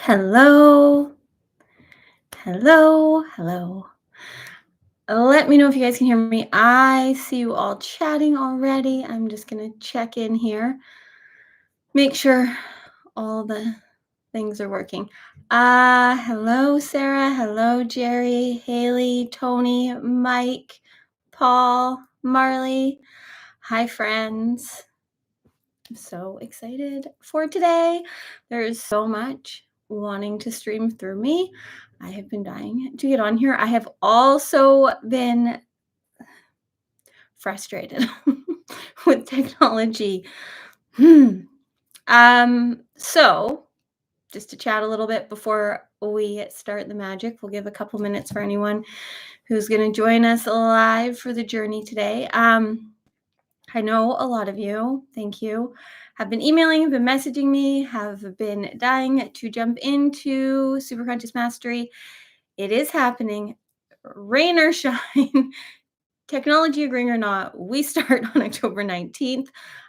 Hello, hello, hello. Let me know if you guys can hear me. I see you all chatting already. I'm just going to check in here, make sure all the things are working. Hello, Sarah. Hello, Jerry, Haley, Tony, Mike, Paul, Marley. Hi, friends. I'm so excited for today. There's so much wanting to stream through me. I have been dying to get on here. I have also been frustrated with technology. Hmm. So just to chat a little bit before we start the magic, we'll give a couple minutes for anyone who's going to join us live for the journey today. I know a lot of you, thank you, have been emailing, been messaging me, have been dying to jump into Superconscious Mastery. It is happening, rain or shine, technology agreeing or not. We start on October 19th.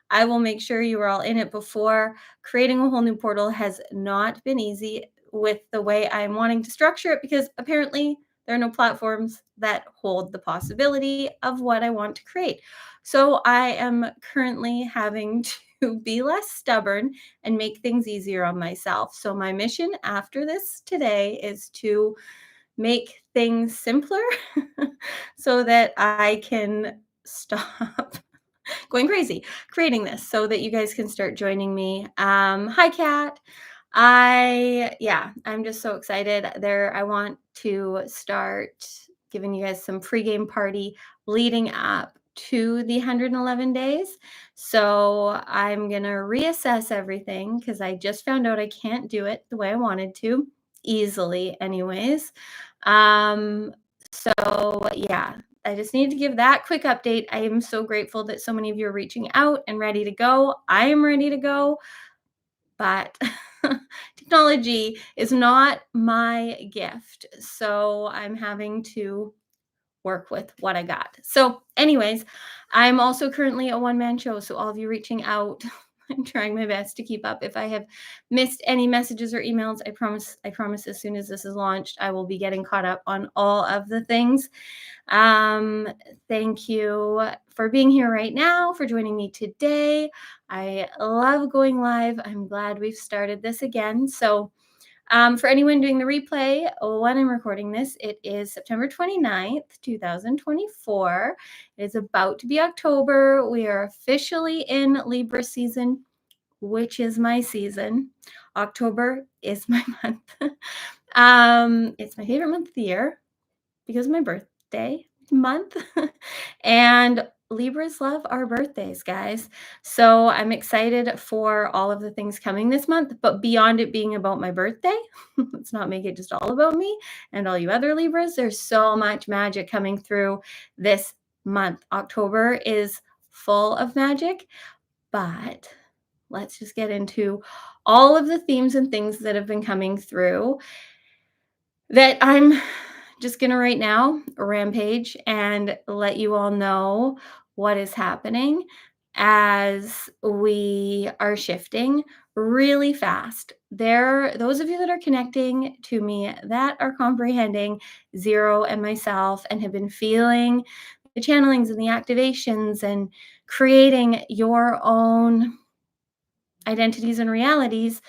I will make sure you are all in it before. Creating a whole new portal has not been easy with the way I'm wanting to structure it because apparently there are no platforms that hold the possibility of what I want to create. So I am currently having to be less stubborn and make things easier on myself. So my mission after this today is to make things simpler so that I can stop going crazy creating this so that you guys can start joining me. Hi, Kat. I'm just so excited there. I want to start giving you guys some pregame party leading up to the 111 days. So I'm going to reassess everything because I just found out I can't do it the way I wanted to easily anyways. Um, so I just need to give that quick update. I am so grateful that so many of you are reaching out and ready to go. I am ready to go, but technology is not my gift. So I'm having to work with what I got. So, anyways, I'm also currently a one-man show. So, all of you reaching out, I'm trying my best to keep up. If I have missed any messages or emails, I promise as soon as this is launched, I will be getting caught up on all of the things. Um, Thank you for being here right now, for joining me today. I love going live. I'm glad we've started this again. So, for anyone doing the replay, when I'm recording this, it is September 29th, 2024. It is about to be October. We are officially in Libra season, which is my season. October is my month. It's my favorite month of the year because of my birthday month. And Libras love our birthdays, guys. So I'm excited for all of the things coming this month, but beyond it being about my birthday, let's not make it just all about me and all you other Libras. There's so much magic coming through this month. October is full of magic, but let's just get into all of the themes and things that have been coming through that I'm just going to right now rampage and let you all know what is happening as we are shifting really fast. Those of you that are connecting to me that are comprehending Zero and myself and have been feeling the channelings and the activations and creating your own identities and realities,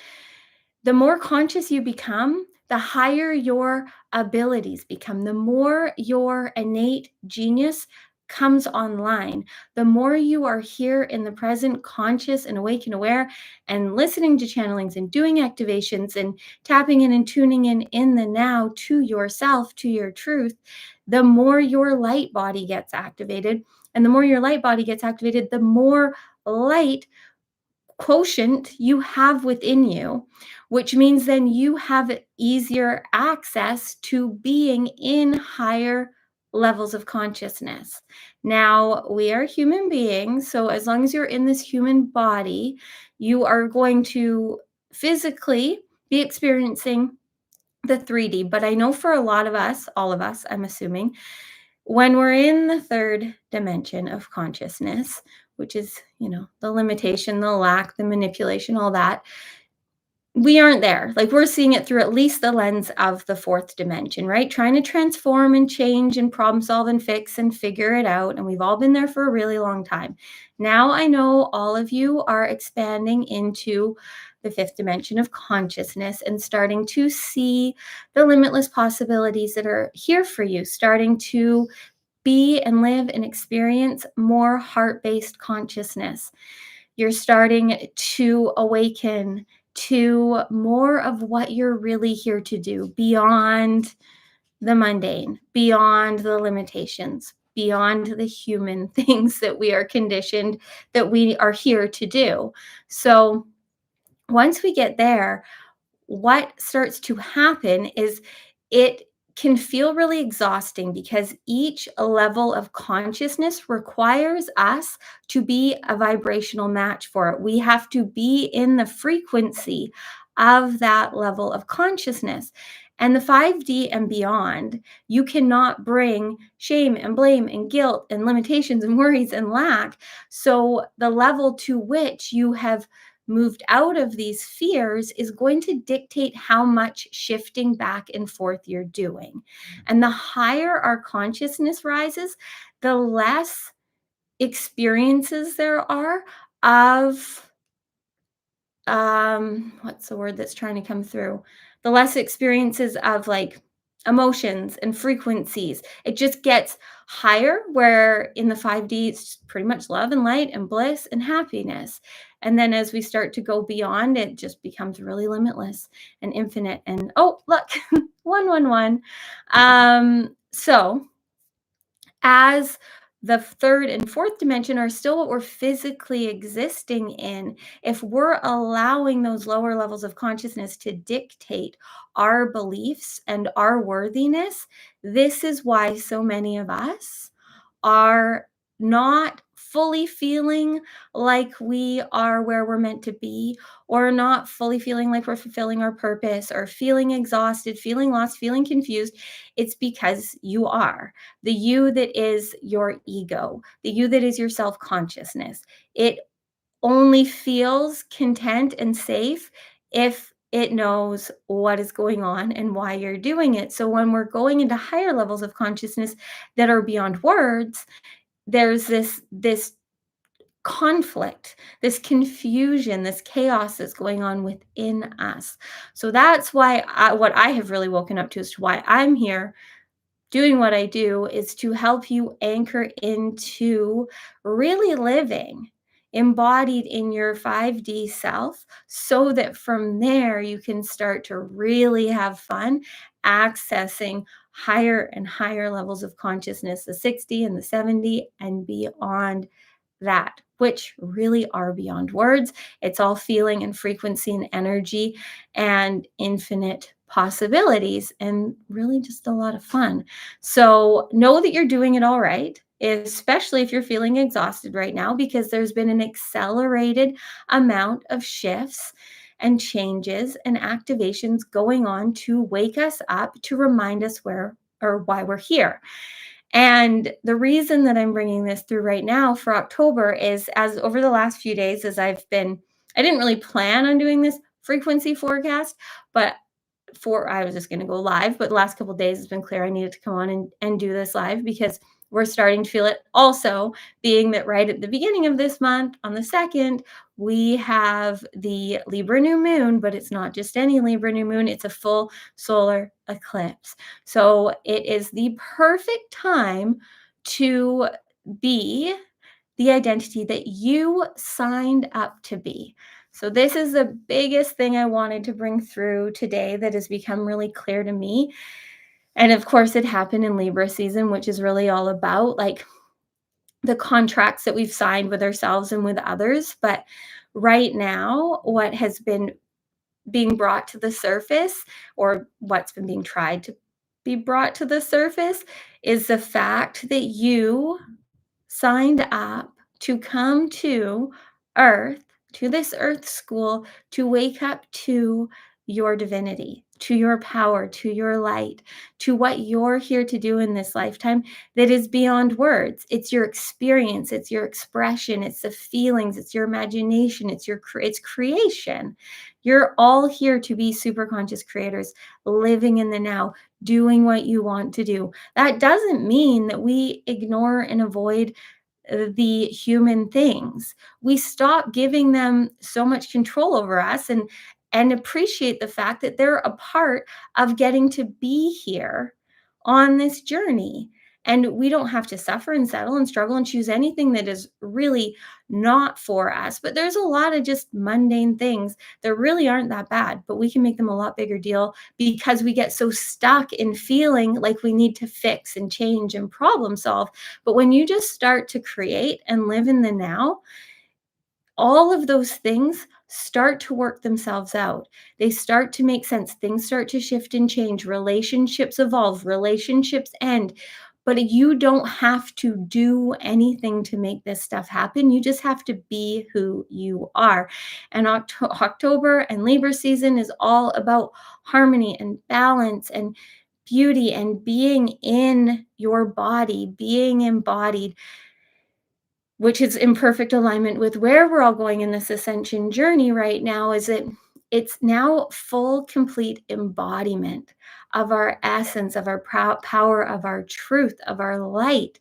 the more conscious you become, the higher your abilities become, the more your innate genius comes online, the more you are here in the present, conscious and awake and aware, and listening to channelings and doing activations and tapping in and tuning in the now to yourself, to your truth, the more your light body gets activated. And the more your light body gets activated, the more light quotient you have within you, which means then you have easier access to being in higher levels of consciousness. Now, we are human beings, so as long as you're in this human body, you are going to physically be experiencing the 3D. But I know for a lot of us, all of us, I'm assuming, when we're in the third dimension of consciousness, which is, the limitation, the lack, the manipulation, all that, we aren't there. Like, we're seeing it through at least the lens of the fourth dimension, right? Trying to transform and change and problem solve and fix and figure it out. And we've all been there for a really long time. Now I know all of you are expanding into the fifth dimension of consciousness and starting to see the limitless possibilities that are here for you, starting to be and live and experience more heart based consciousness. You're starting to awaken to more of what you're really here to do beyond the mundane, beyond the limitations, beyond the human things that we are conditioned that we are here to do. So once we get there, what starts to happen is it can feel really exhausting because each level of consciousness requires us to be a vibrational match for it. We have to be in the frequency of that level of consciousness. And the 5D and beyond, you cannot bring shame and blame and guilt and limitations and worries and lack. So, the level to which you have moved out of these fears is going to dictate how much shifting back and forth you're doing. And the higher our consciousness rises, the less experiences there are of what's the word that's trying to come through, the less experiences of like emotions and frequencies. It just gets higher, where in the 5D it's pretty much love and light and bliss and happiness. And then as we start to go beyond, it just becomes really limitless and infinite. And oh, look, 111. So as the third and fourth dimension are still what we're physically existing in, if we're allowing those lower levels of consciousness to dictate our beliefs and our worthiness, this is why so many of us are not fully feeling like we are where we're meant to be, or not fully feeling like we're fulfilling our purpose, or feeling exhausted, feeling lost, feeling confused. It's because you are the you that is your ego, the you that is your self consciousness. It only feels content and safe if it knows what is going on and why you're doing it. So when we're going into higher levels of consciousness that are beyond words, there's this conflict, this confusion, this chaos that's going on within us. So that's why what I have really woken up to as to why I'm here doing what I do is to help you anchor into really living embodied in your 5D self, so that from there you can start to really have fun accessing higher and higher levels of consciousness, the 60 and the 70 and beyond that, which really are beyond words. It's all feeling and frequency and energy and infinite possibilities, and really just a lot of fun. So know that you're doing it all right, especially if you're feeling exhausted right now, because there's been an accelerated amount of shifts and changes and activations going on to wake us up, to remind us where or why we're here. And the reason that I'm bringing this through right now for October is, as over the last few days, I didn't really plan on doing this frequency forecast, but I was just going to go live, but the last couple of days it's been clear I needed to come on and do this live, because we're starting to feel it, also being that right at the beginning of this month on the 2nd, we have the Libra new moon, but it's not just any Libra new moon, it's a full solar eclipse. So it is the perfect time to be the identity that you signed up to be. So, this is the biggest thing I wanted to bring through today that has become really clear to me. And of course, it happened in Libra season, which is really all about like the contracts that we've signed with ourselves and with others. But right now, what has been being brought to the surface, or what's been being tried to be brought to the surface, is the fact that you signed up to come to Earth, to this Earth school, to wake up to your divinity, to your power, to your light, to what you're here to do in this lifetime that is beyond words. It's your experience, it's your expression, it's the feelings, it's your imagination, it's creation. You're all here to be super conscious creators, living in the now, doing what you want to do. That doesn't mean that we ignore and avoid the human things. We stop giving them so much control over us and appreciate the fact that they're a part of getting to be here on this journey. And we don't have to suffer and settle and struggle and choose anything that is really not for us. But there's a lot of just mundane things that really aren't that bad, but we can make them a lot bigger deal because we get so stuck in feeling like we need to fix and change and problem solve. But when you just start to create and live in the now, all of those things start to work themselves out. They start to make sense. Things start to shift and change. Relationships evolve, relationships end. But you don't have to do anything to make this stuff happen. You just have to be who you are. And October and Libra season is all about harmony and balance and beauty and being in your body, being embodied, which is in perfect alignment with where we're all going in this ascension journey right now. Is that it's now full complete embodiment of our essence, of our power, of our truth, of our light.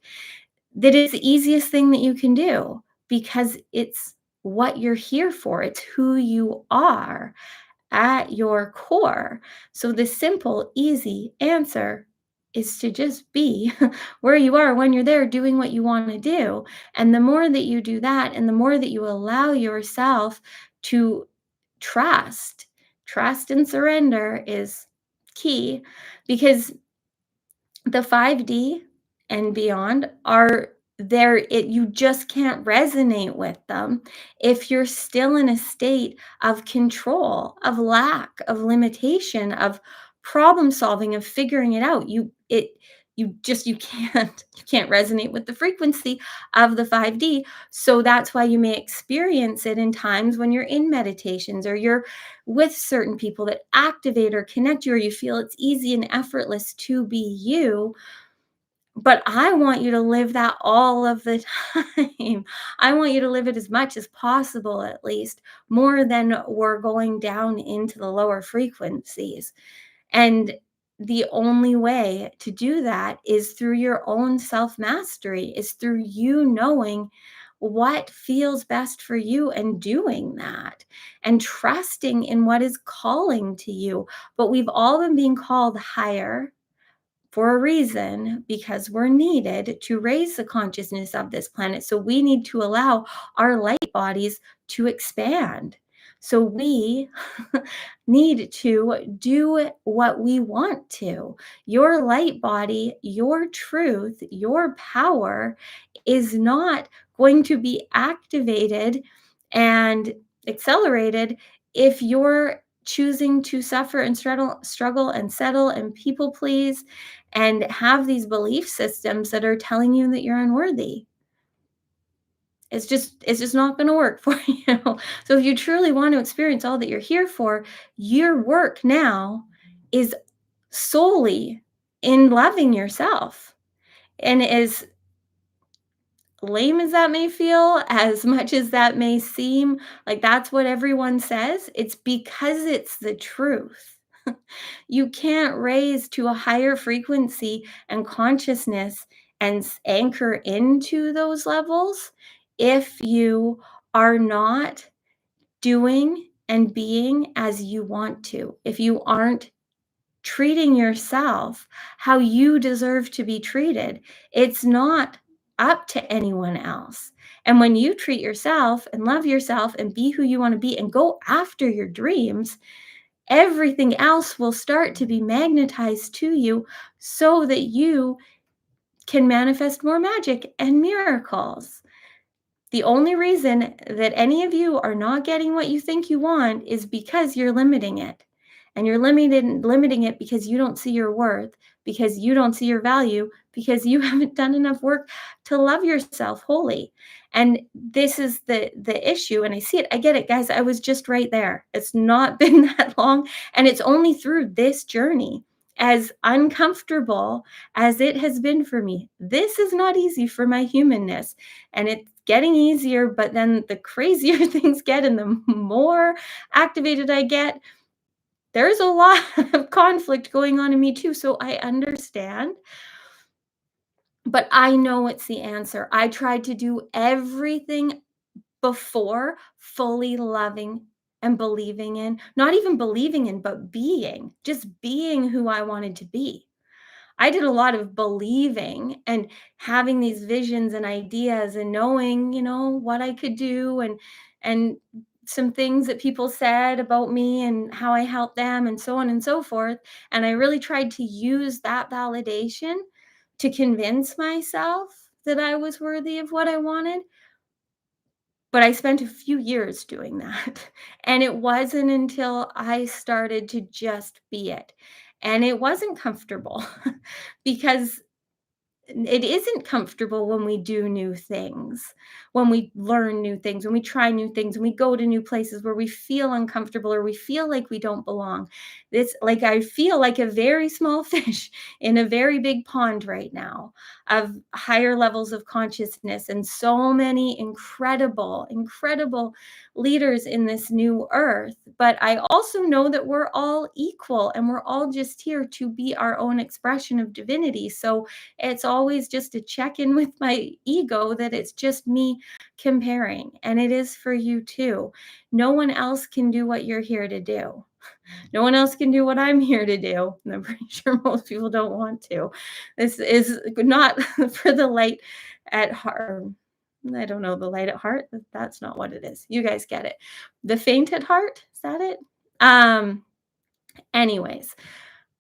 That is the easiest thing that you can do because it's what you're here for. It's who you are at your core. So the simple, easy answer is to just be where you are when you're there doing what you want to do. And the more that you do that, and the more that you allow yourself to trust, trust and surrender is key, because the 5D and beyond are there. You just can't resonate with them if you're still in a state of control, of lack, of limitation, of problem solving, of figuring it out. You can't resonate with the frequency of the 5D. So that's why you may experience it in times when you're in meditations or you're with certain people that activate or connect you, or you feel it's easy and effortless to be you. But I want you to live that all of the time. I want you to live it as much as possible, at least, more than we're going down into the lower frequencies. And the only way to do that is through your own self mastery, is through you knowing what feels best for you and doing that and trusting in what is calling to you. But we've all been being called higher for a reason, because we're needed to raise the consciousness of this planet. So we need to allow our light bodies to expand. So we need to do what we want to. Your light body, your truth, your power is not going to be activated and accelerated if you're choosing to suffer and struggle and settle and people please and have these belief systems that are telling you that you're unworthy. It's just not going to work for you. So if you truly want to experience all that you're here for, your work now is solely in loving yourself. And as lame as that may feel, as much as that may seem like that's what everyone says, it's because it's the truth. You can't raise to a higher frequency and consciousness and anchor into those levels if you are not doing and being as you want to. If you aren't treating yourself how you deserve to be treated, it's not up to anyone else. And when you treat yourself and love yourself and be who you want to be and go after your dreams, everything else will start to be magnetized to you so that you can manifest more magic and miracles. The only reason that any of you are not getting what you think you want is because you're limiting it. And you're limiting it because you don't see your worth, because you don't see your value, because you haven't done enough work to love yourself wholly. And this is the issue, and I see it. I get it, guys. I was just right there. It's not been that long, and it's only through this journey, as uncomfortable as it has been for me. This is not easy for my humanness, and it's getting easier, but then the crazier things get and the more activated I get, there's a lot of conflict going on in me too. So I understand, but I know it's the answer. I tried to do everything before fully loving and believing in, not even believing in, but being, just being who I wanted to be. I did a lot of believing and having these visions and ideas and knowing, what I could do, and some things that people said about me and how I helped them and so on and so forth. And I really tried to use that validation to convince myself that I was worthy of what I wanted. But I spent a few years doing that. And it wasn't until I started to just be it. And it wasn't comfortable because it isn't comfortable when we do new things, when we learn new things, when we try new things, when we go to new places where we feel uncomfortable or we feel like we don't belong. It's like I feel like a very small fish in a very big pond right now of higher levels of consciousness and so many incredible, incredible leaders in this new earth. But I also know that we're all equal and we're all just here to be our own expression of divinity. So it's always just a check in with my ego that it's just me comparing. And it is for you too. No one else can do what you're here to do. No one else can do what I'm here to do. And I'm pretty sure most people don't want to. This is not for the light at heart. I don't know, the light at heart. That's not what it is. You guys get it. The faint at heart. Is that it? Um, Anyways,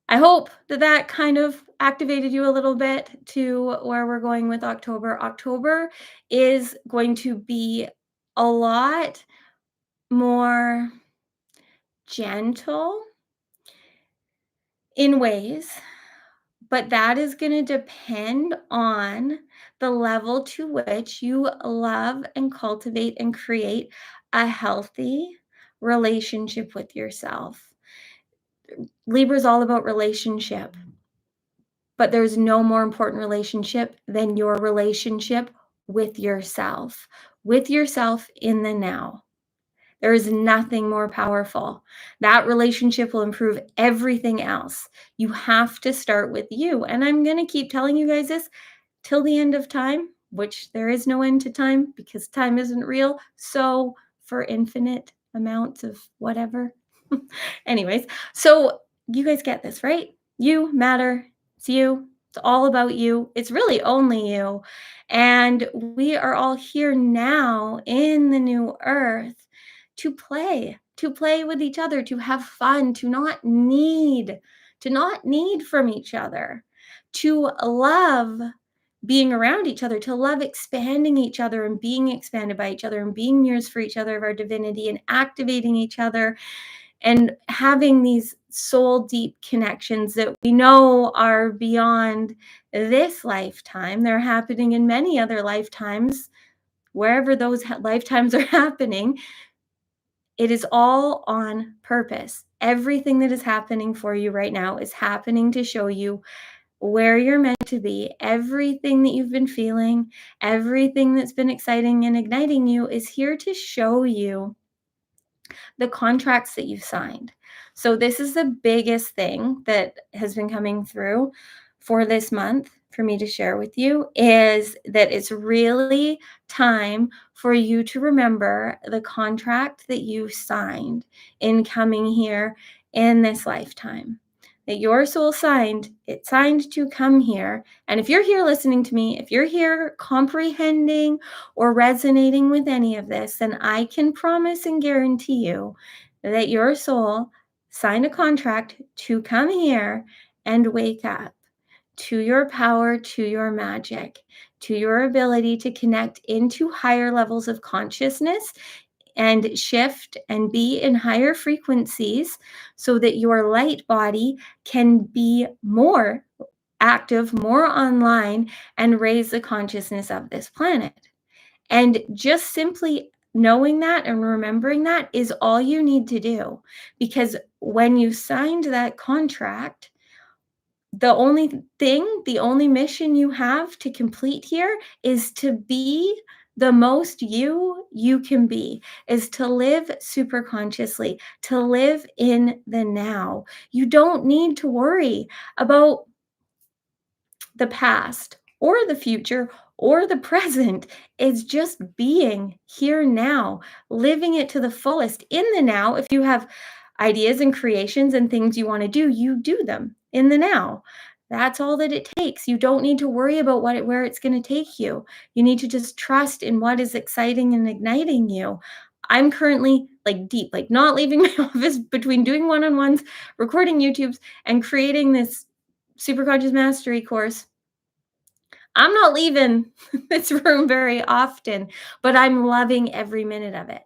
I hope that that kind of activated you a little bit to where we're going with October. October is going to be a lot more gentle in ways, but that is going to depend on the level to which you love and cultivate and create a healthy relationship with yourself. Libra is all about relationship. But there's no more important relationship than your relationship with yourself in the now. There is nothing more powerful. That relationship will improve everything else. You have to start with you. And I'm going to keep telling you guys this till the end of time, which there is no end to time because time isn't real. So, for infinite amounts of whatever. Anyways, so you guys get this, right? You matter. It's you. It's all about you. It's really only you. And we are all here now in the new earth to play with each other, to have fun, to not need from each other, to love being around each other, to love expanding each other and being expanded by each other and being mirrors for each other of our divinity and activating each other and having these soul deep connections that we know are beyond this lifetime. They're happening in many other lifetimes, wherever those lifetimes are happening. It is all on purpose. Everything that is happening for you right now is happening to show you where you're meant to be. Everything that you've been feeling, everything that's been exciting and igniting you is here to show you the contracts that you've signed. So this is the biggest thing that has been coming through for this month for me to share with you is that it's really time for you to remember the contract that you signed in coming here in this lifetime. That your soul signed, it signed to come here. And if you're here listening to me, if you're here comprehending or resonating with any of this, then I can promise and guarantee you that your soul signed a contract to come here and wake up to your power, to your magic, to your ability to connect into higher levels of consciousness and shift and be in higher frequencies so that your light body can be more active, more online, and raise the consciousness of this planet. And just simply knowing that and remembering that is all you need to do. Because when you signed that contract, the only mission you have to complete here is to be the most you can be, is to live super consciously, to live in the now. You don't need to worry about the past or the future or the present. Is just being here now, living it to the fullest in the now. If you have ideas and creations and things you want to do, you do them in the now. That's all that it takes. You don't need to worry about where it's going to take you. You need to just trust in what is exciting and igniting you. I'm currently like deep, like not leaving my office between doing one-on-ones, recording YouTubes, and creating this superconscious mastery course. I'm not leaving this room very often, but I'm loving every minute of it,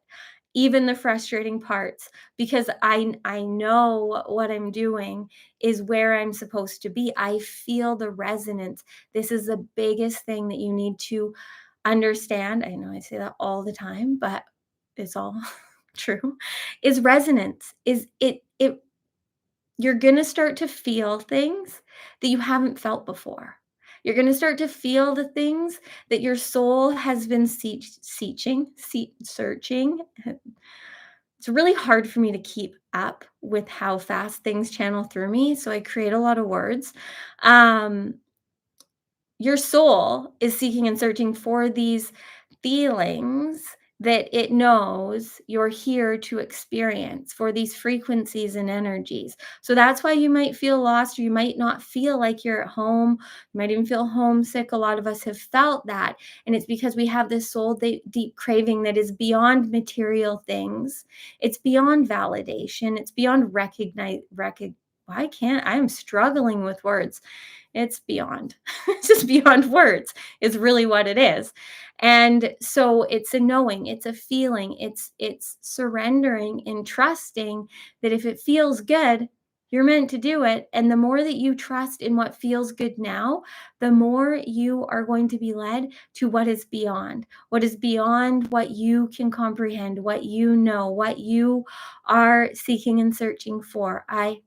even the frustrating parts, because I know what I'm doing is where I'm supposed to be. I feel the resonance. This is the biggest thing that you need to understand. I know I say that all the time, but it's all true. Is resonance. Is it you're going to start to feel things that you haven't felt before. You're going to start to feel the things that your soul has been searching. It's really hard for me to keep up with how fast things channel through me, so I create a lot of words. Um, your soul is seeking and searching for these feelings that it knows you're here to experience, for these frequencies and energies. So that's why you might feel lost, or you might not feel like you're at home. You might even feel homesick. A lot of us have felt that. And it's because we have this soul deep craving that is beyond material things. It's beyond validation. It's beyond why can't I am struggling with words. It's beyond. It's just beyond words is really what it is. And so it's a knowing, it's a feeling, it's surrendering and trusting that if it feels good, you're meant to do it. And the more that you trust in what feels good now, the more you are going to be led to what is beyond what you can comprehend, what you know, what you are seeking and searching for. I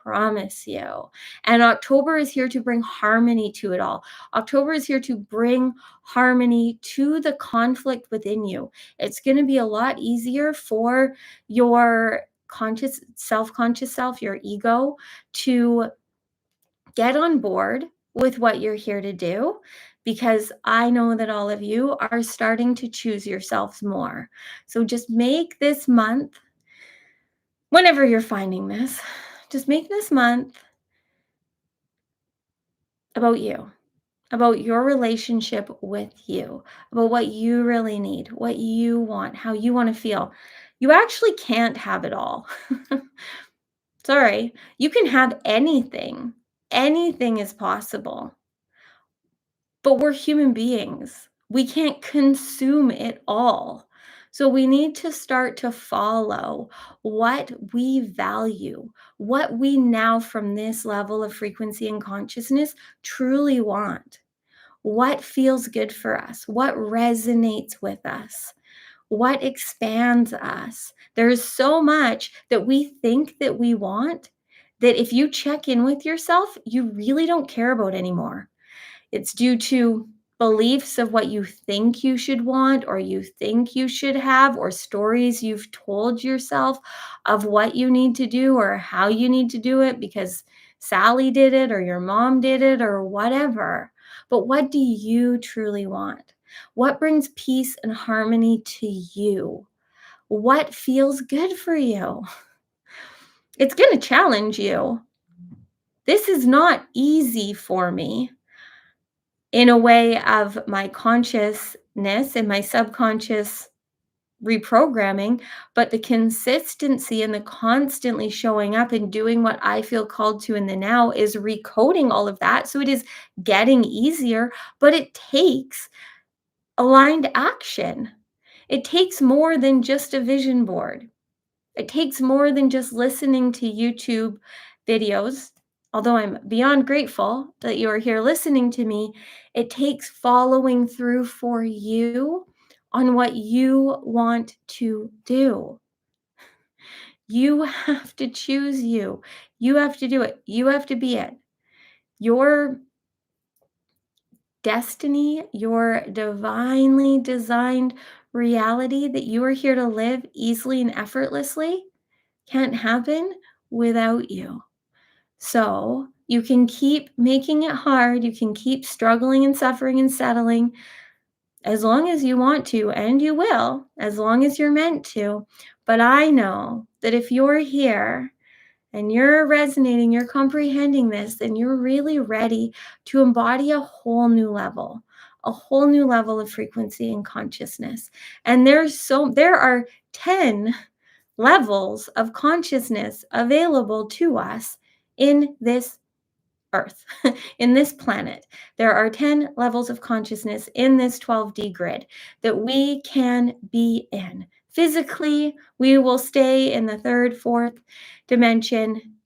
promise you. And October is here to bring harmony to it all. October is here to bring harmony to the conflict within you. It's going to be a lot easier for your conscious self, your ego, to get on board with what you're here to do, because I know that all of you are starting to choose yourselves more. So just make this month, whenever you're finding this, just make this month about you, about your relationship with you, about what you really need, what you want, how you want to feel. You actually can't have it all. Sorry. You can have anything. Anything is possible. But we're human beings. We can't consume it all. So we need to start to follow what we value, what we now from this level of frequency and consciousness truly want. What feels good for us? What resonates with us? What expands us? There's so much that we think that we want that if you check in with yourself, you really don't care about anymore. It's due to beliefs of what you think you should want or you think you should have, or stories you've told yourself of what you need to do or how you need to do it because Sally did it or your mom did it or whatever. But what do you truly want? What brings peace and harmony to you? What feels good for you? It's going to challenge you. This is not easy for me in a way of my consciousness and my subconscious reprogramming, but the consistency and the constantly showing up and doing what I feel called to in the now is recoding all of that. So it is getting easier, but it takes aligned action. It takes more than just a vision board. It takes more than just listening to YouTube videos. Although I'm beyond grateful that you are here listening to me, it takes following through for you on what you want to do. You have to choose you. You have to do it. You have to be it. Your destiny, your divinely designed reality that you are here to live easily and effortlessly can't happen without you. So you can keep making it hard. You can keep struggling and suffering and settling as long as you want to, and you will, as long as you're meant to. But I know that if you're here and you're resonating, you're comprehending this, then you're really ready to embody a whole new level of frequency and consciousness. And there are 10 levels of consciousness available to us in this earth, in this planet. There are 10 levels of consciousness in this 12D grid that we can be in. Physically, we will stay in the third, fourth dimension.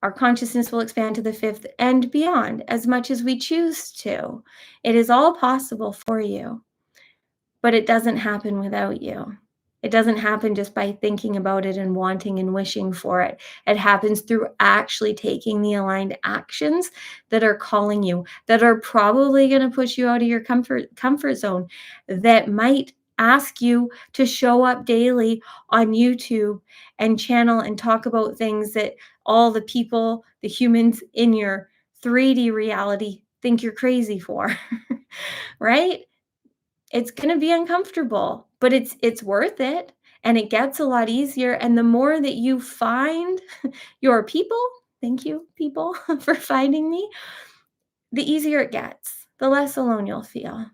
Our consciousness will expand to the fifth and beyond as much as we choose to. It is all possible for you, but it doesn't happen without you. It doesn't happen just by thinking about it and wanting and wishing for it. It happens through actually taking the aligned actions that are calling you, that are probably going to push you out of your comfort zone, that might ask you to show up daily on YouTube and channel and talk about things that all the people, the humans in your 3D reality think you're crazy for. Right? It's gonna be uncomfortable, but it's worth it, and it gets a lot easier, and the more that you find your people, thank you, people, for finding me, the easier it gets, the less alone you'll feel,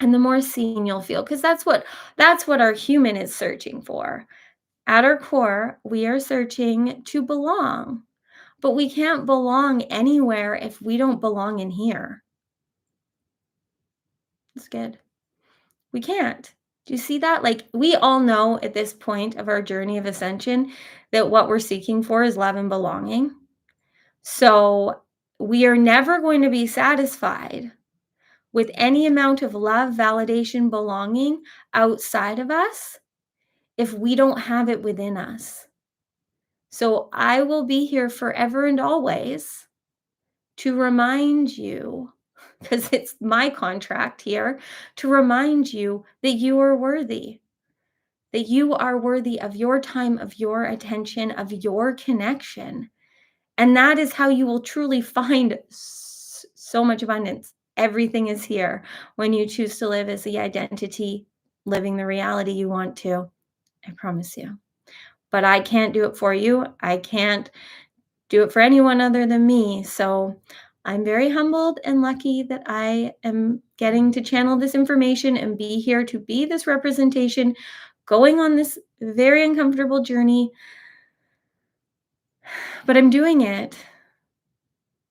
and the more seen you'll feel, because that's what our human is searching for. At our core, we are searching to belong, but we can't belong anywhere if we don't belong in here. It's good. We can't. Do you see that? Like, we all know at this point of our journey of ascension that what we're seeking for is love and belonging. So, we are never going to be satisfied with any amount of love, validation, belonging outside of us if we don't have it within us. So, I will be here forever and always to remind you, because it's my contract here, to remind you that you are worthy, that you are worthy of your time, of your attention, of your connection. And that is how you will truly find so much abundance. Everything is here when you choose to live as the identity, living the reality you want to. I promise you. But I can't do it for you. I can't do it for anyone other than me. So I'm very humbled and lucky that I am getting to channel this information and be here to be this representation, going on this very uncomfortable journey. But I'm doing it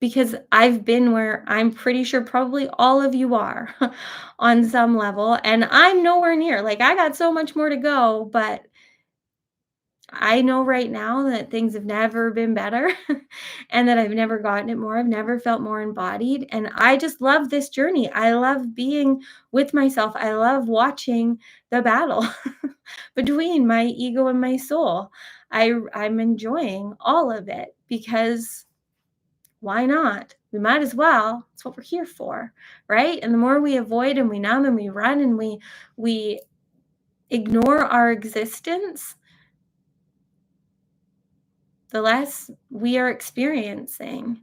because I've been where I'm pretty sure probably all of you are on some level. And I'm nowhere near, like, I got so much more to go, but I know right now that things have never been better and that I've never gotten it more. I've never felt more embodied. And I just love this journey. I love being with myself. I love watching the battle between my ego and my soul. I'm enjoying all of it because why not? We might as well. It's what we're here for, right? And the more we avoid and we numb and we run and we ignore our existence, the less we are experiencing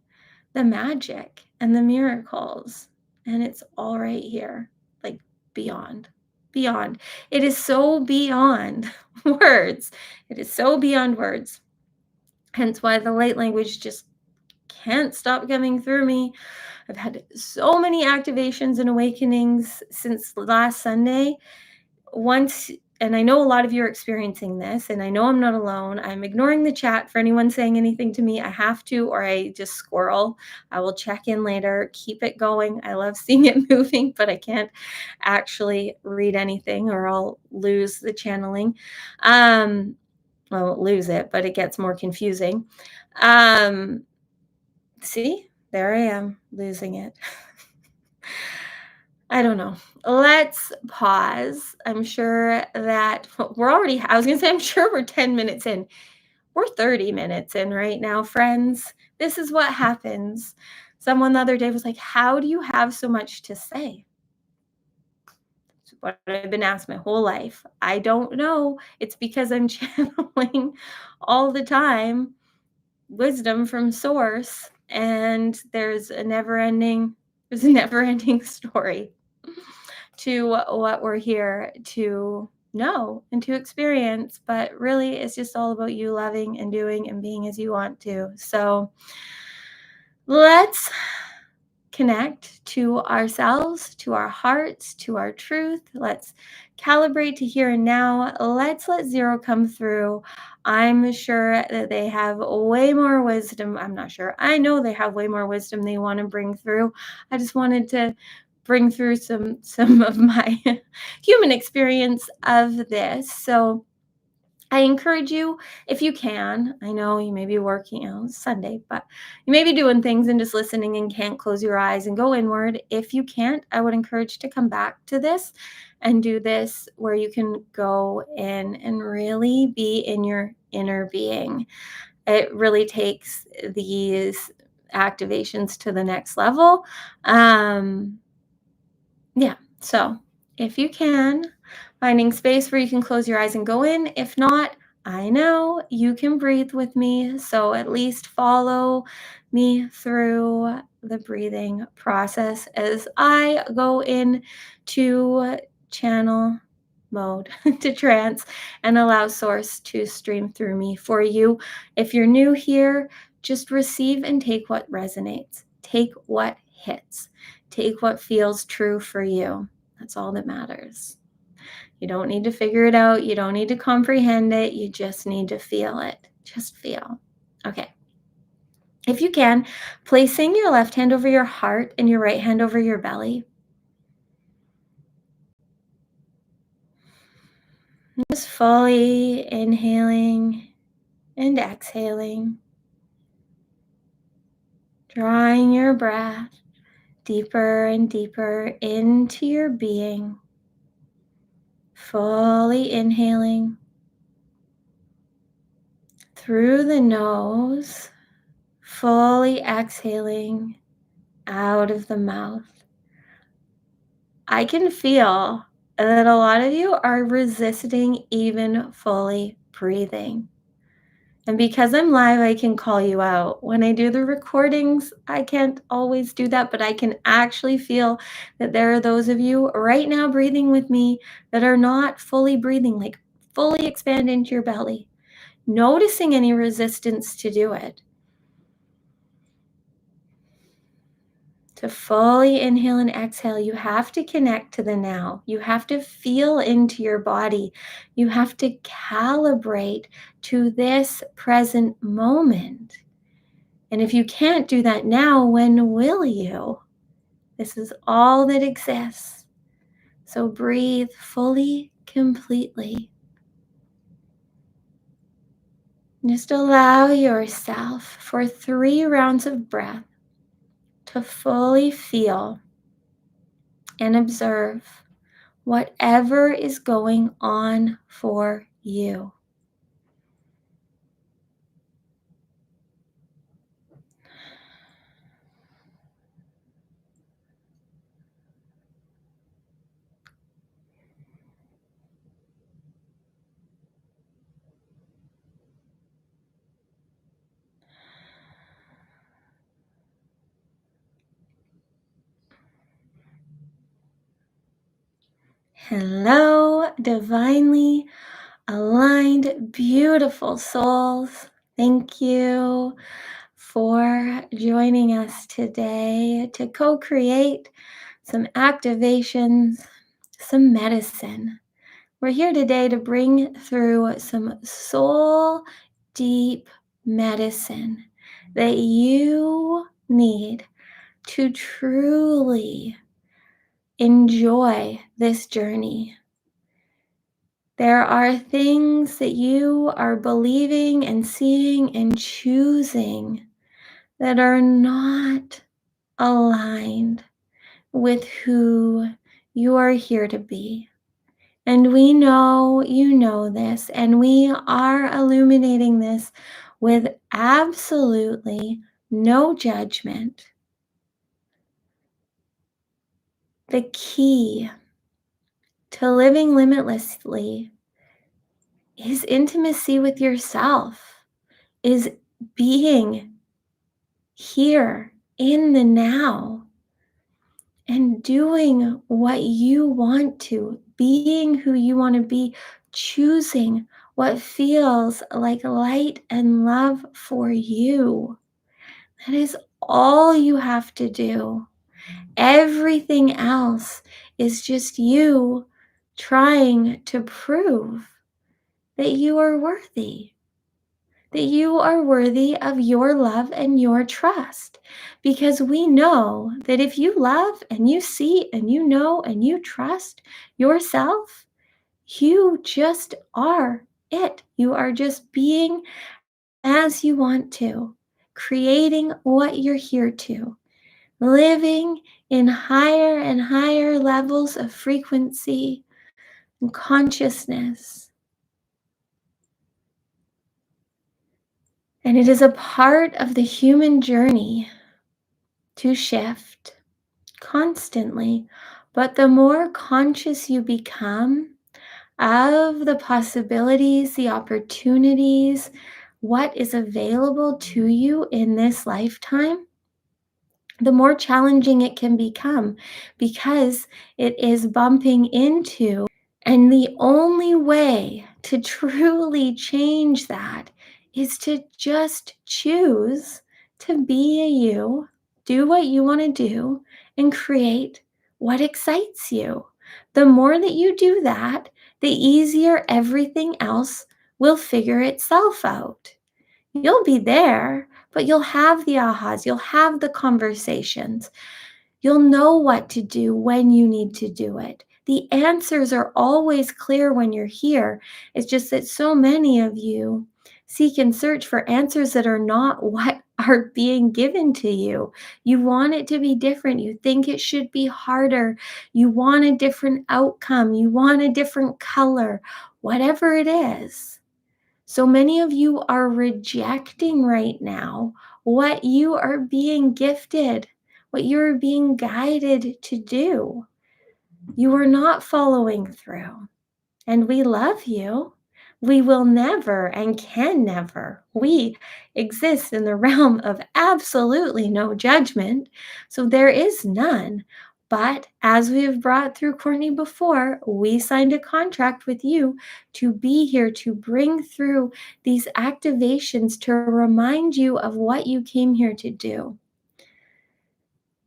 the magic and the miracles. And it's all right here, like beyond, beyond. It is so beyond words. It is so beyond words. Hence why the light language just can't stop coming through me. I've had so many activations and awakenings since last Sunday. Once, and I know a lot of you are experiencing this, and I know I'm not alone. I'm ignoring the chat for anyone saying anything to me. I have to, or I just squirrel. I will check in later, keep it going. I love seeing it moving, but I can't actually read anything or I'll lose the channeling. I won't lose it, but it gets more confusing. See, there I am losing it. I don't know. Let's pause. I'm sure that we're already, I was going to say, I'm sure we're 10 minutes in. We're 30 minutes in right now, friends. This is what happens. Someone the other day was like, how do you have so much to say? It's what I've been asked my whole life. I don't know. It's because I'm channeling all the time wisdom from source, and there's a never ending story to what we're here to know and to experience. But really, it's just all about you loving and doing and being as you want to. So let's connect to ourselves, to our hearts, to our truth. Let's calibrate to here and now. Let's let zero come through. I'm sure that they have way more wisdom. I'm not sure. I know they have way more wisdom they want to bring through. I just wanted to bring through some of my human experience of this. So I encourage you, if you can, I know you may be working, it's Sunday, but you may be doing things and just listening and can't close your eyes and go inward. If you can't, I would encourage to come back to this and do this where you can go in and really be in your inner being. It really takes these activations to the next level. Yeah. So if you can, finding space where you can close your eyes and go in. If not, I know you can breathe with me. So at least follow me through the breathing process as I go in to channel mode to trance and allow source to stream through me for you. If you're new here, just receive and take what resonates. Take what hits. Take what feels true for you. That's all that matters. You don't need to figure it out. You don't need to comprehend it. You just need to feel it. Just feel. Okay. If you can, placing your left hand over your heart and your right hand over your belly. Just fully inhaling and exhaling. Drawing your breath deeper and deeper into your being. Fully inhaling through the nose, fully exhaling out of the mouth. I can feel that a lot of you are resisting even fully breathing. And because I'm live, I can call you out. When I do the recordings, I can't always do that, but I can actually feel that there are those of you right now breathing with me that are not fully breathing, like fully expand into your belly, noticing any resistance to do it. To fully inhale and exhale, you have to connect to the now. You have to feel into your body. You have to calibrate to this present moment. And if you can't do that now, when will you? This is all that exists. So breathe fully, completely. Just allow yourself for 3 rounds of breath to fully feel and observe whatever is going on for you. Hello, divinely aligned, beautiful souls. Thank you for joining us today to co-create some activations, some medicine. We're here today to bring through some soul deep medicine that you need to truly enjoy this journey. There are things that you are believing and seeing and choosing that are not aligned with who you are here to be. And we know you know this, and we are illuminating this with absolutely no judgment. The key to living limitlessly is intimacy with yourself, is being here in the now and doing what you want to, being who you want to be, choosing what feels like light and love for you. That is all you have to do. Everything else is just you trying to prove that you are worthy, that you are worthy of your love and your trust. Because we know that if you love and you see and you know and you trust yourself, you just are it. You are just being as you want to, creating what you're here to, living in higher and higher levels of frequency and consciousness. And it is a part of the human journey to shift constantly. But the more conscious you become of the possibilities, the opportunities, what is available to you in this lifetime, the more challenging it can become because it is bumping into. And the only way to truly change that is to just choose to be a you, do what you want to do, and create what excites you. The more that you do that, the easier everything else will figure itself out. You'll be there, but you'll have the ahas, you'll have the conversations. You'll know what to do when you need to do it. The answers are always clear when you're here. It's just that so many of you seek and search for answers that are not what are being given to you. You want it to be different. You think it should be harder. You want a different outcome. You want a different color, whatever it is. So many of you are rejecting right now what you are being gifted, what you're being guided to do. You are not following through. And we love you. We will never and can never. We exist in the realm of absolutely no judgment. So there is none. But as we have brought through Courtney before, we signed a contract with you to be here to bring through these activations to remind you of what you came here to do.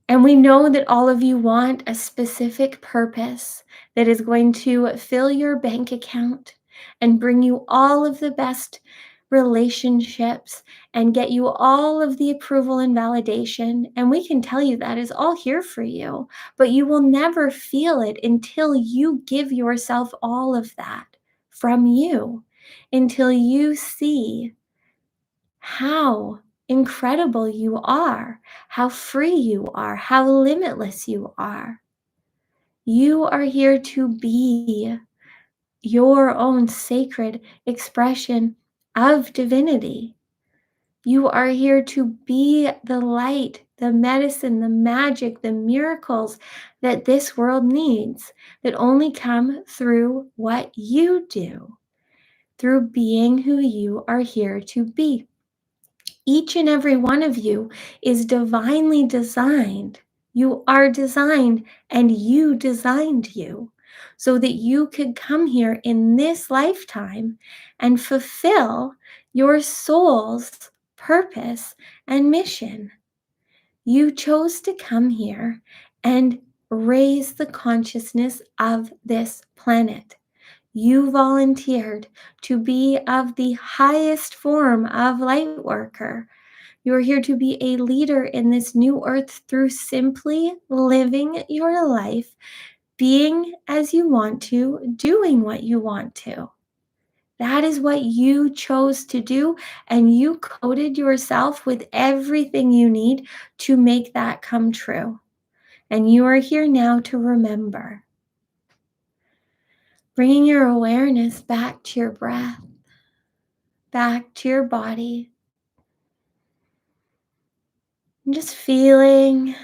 And we know that all of you want a specific purpose that is going to fill your bank account and bring you all of the best relationships and get you all of the approval and validation. And we can tell you that is all here for you, but you will never feel it until you give yourself all of that from you, until you see how incredible you are, how free you are, how limitless you are. You are here to be your own sacred expression of divinity. You are here to be the light, the medicine, the magic, the miracles that this world needs, that only come through what you do, through being who you are here to be. Each and every one of you is divinely designed. You are designed and you designed you so that you could come here in this lifetime and fulfill your soul's purpose and mission. You chose to come here and raise the consciousness of this planet. You volunteered to be of the highest form of light worker. You're here to be a leader in this new earth through simply living your life, being as you want to, doing what you want to. That is what you chose to do, and you coded yourself with everything you need to make that come true. And you are here now to remember. Bringing your awareness back to your breath, back to your body, and just feeling,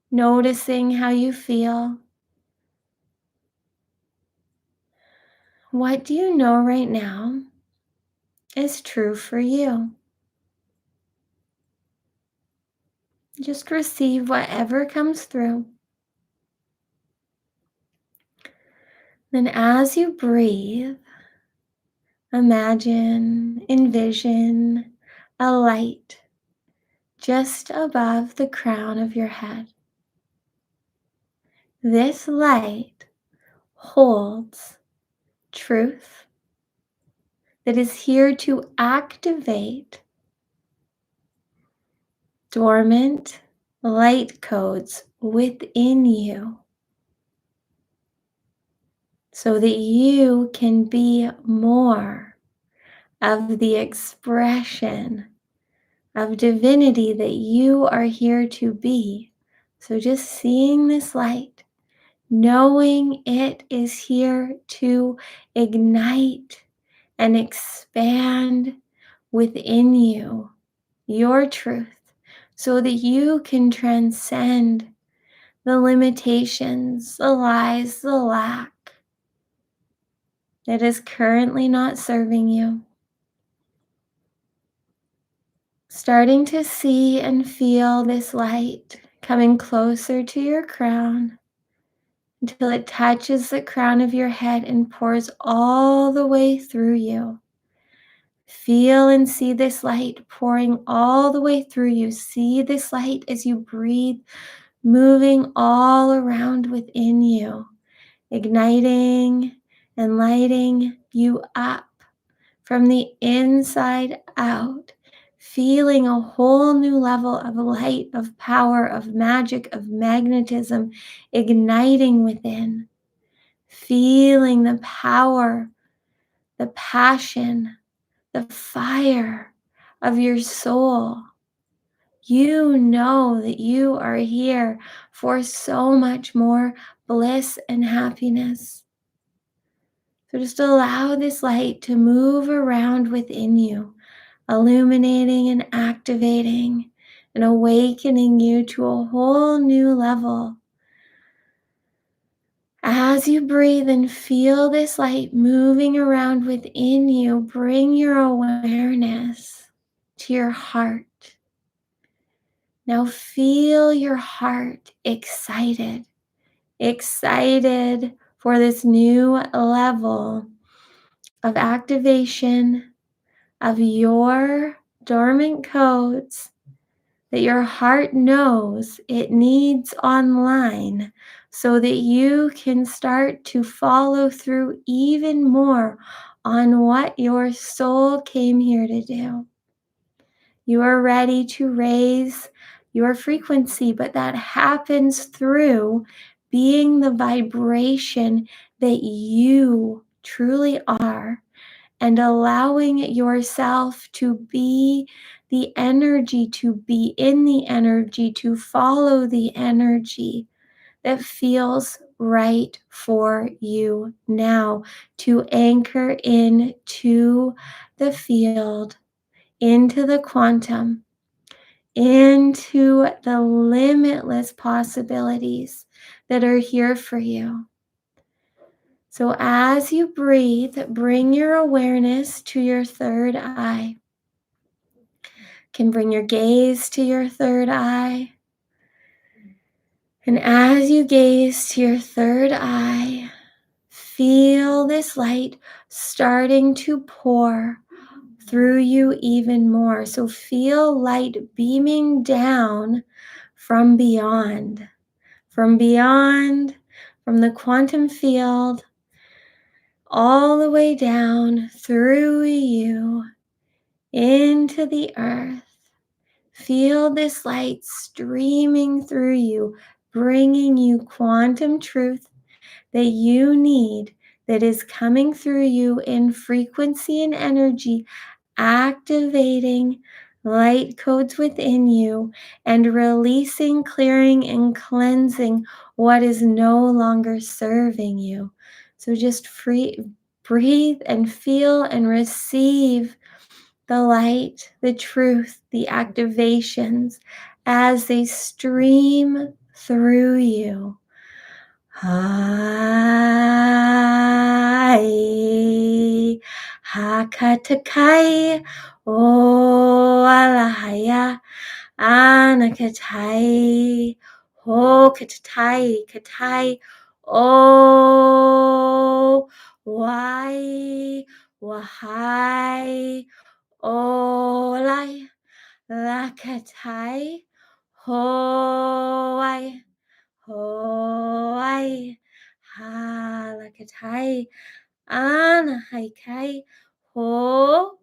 noticing how you feel. What do you know right now is true for you? Just receive whatever comes through. Then as you breathe, imagine, envision a light just above the crown of your head. This light holds truth that is here to activate dormant light codes within you so that you can be more of the expression of divinity that you are here to be. So just seeing this light, knowing it is here to ignite and expand within you your truth so that you can transcend the limitations, the lies, the lack that is currently not serving you. Starting to see and feel this light coming closer to your crown until it touches the crown of your head and pours all the way through you. Feel and see this light pouring all the way through you. See this light as you breathe, moving all around within you, igniting and lighting you up from the inside out, feeling a whole new level of light, of power, of magic, of magnetism igniting within, feeling the power, the passion, the fire of your soul. You know that you are here for so much more bliss and happiness. So just allow this light to move around within you, illuminating and activating and awakening you to a whole new level. As you breathe and feel this light moving around within you, bring your awareness to your heart. Now feel your heart excited for this new level of activation of your dormant codes that your heart knows it needs online so that you can start to follow through even more on what your soul came here to do. You are ready to raise your frequency, but that happens through being the vibration that you truly are and allowing yourself to be the energy, to be in the energy, to follow the energy that feels right for you now, to anchor into the field, into the quantum, into the limitless possibilities that are here for you. So as you breathe, bring your awareness to your third eye. Can bring your gaze to your third eye. And as you gaze to your third eye, feel this light starting to pour through you even more. So feel light beaming down from beyond, from the quantum field, all the way down through you into the earth. Feel this light streaming through you, bringing you quantum truth that you need, that is coming through you in frequency and energy, activating, light codes within you, and releasing, clearing, and cleansing what is no longer serving you. So just breathe and feel and receive the light, the truth, the activations as they stream through you. Hai Hakatakai O Alahaya Anakatai Ho Katatai Katai O Wai Wahai Olai Lakatai Hoai Hoai Halakatai Anahaikai Ho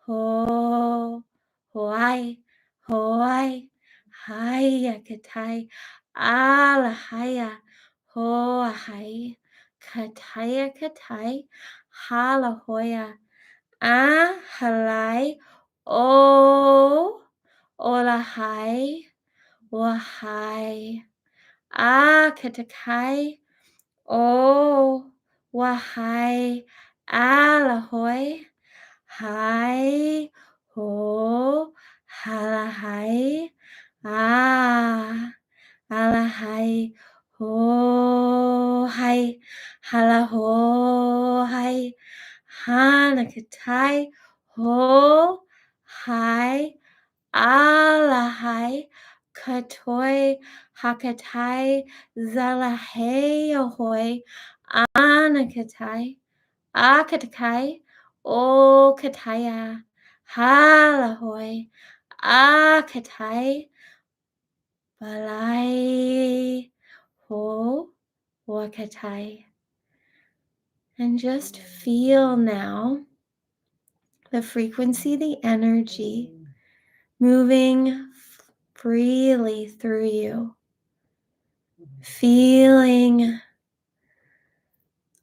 Ho Hoai Hoai Hayakatai Alahaya Hoahai Kataya Katai Halahoya Halai O Olahai Wahai Katakai O Wahai Alahoy Hai Ho Halahai Alahai Ho Hai Halaho Hai Hanakatai Ho Hai Alahai Katoi Hakatai Zalahei Ahoy Anakatai Akatakai O Kataya Halahoy Akatai Balai Ho Wakatai. And just feel now the frequency, the energy moving freely through you, feeling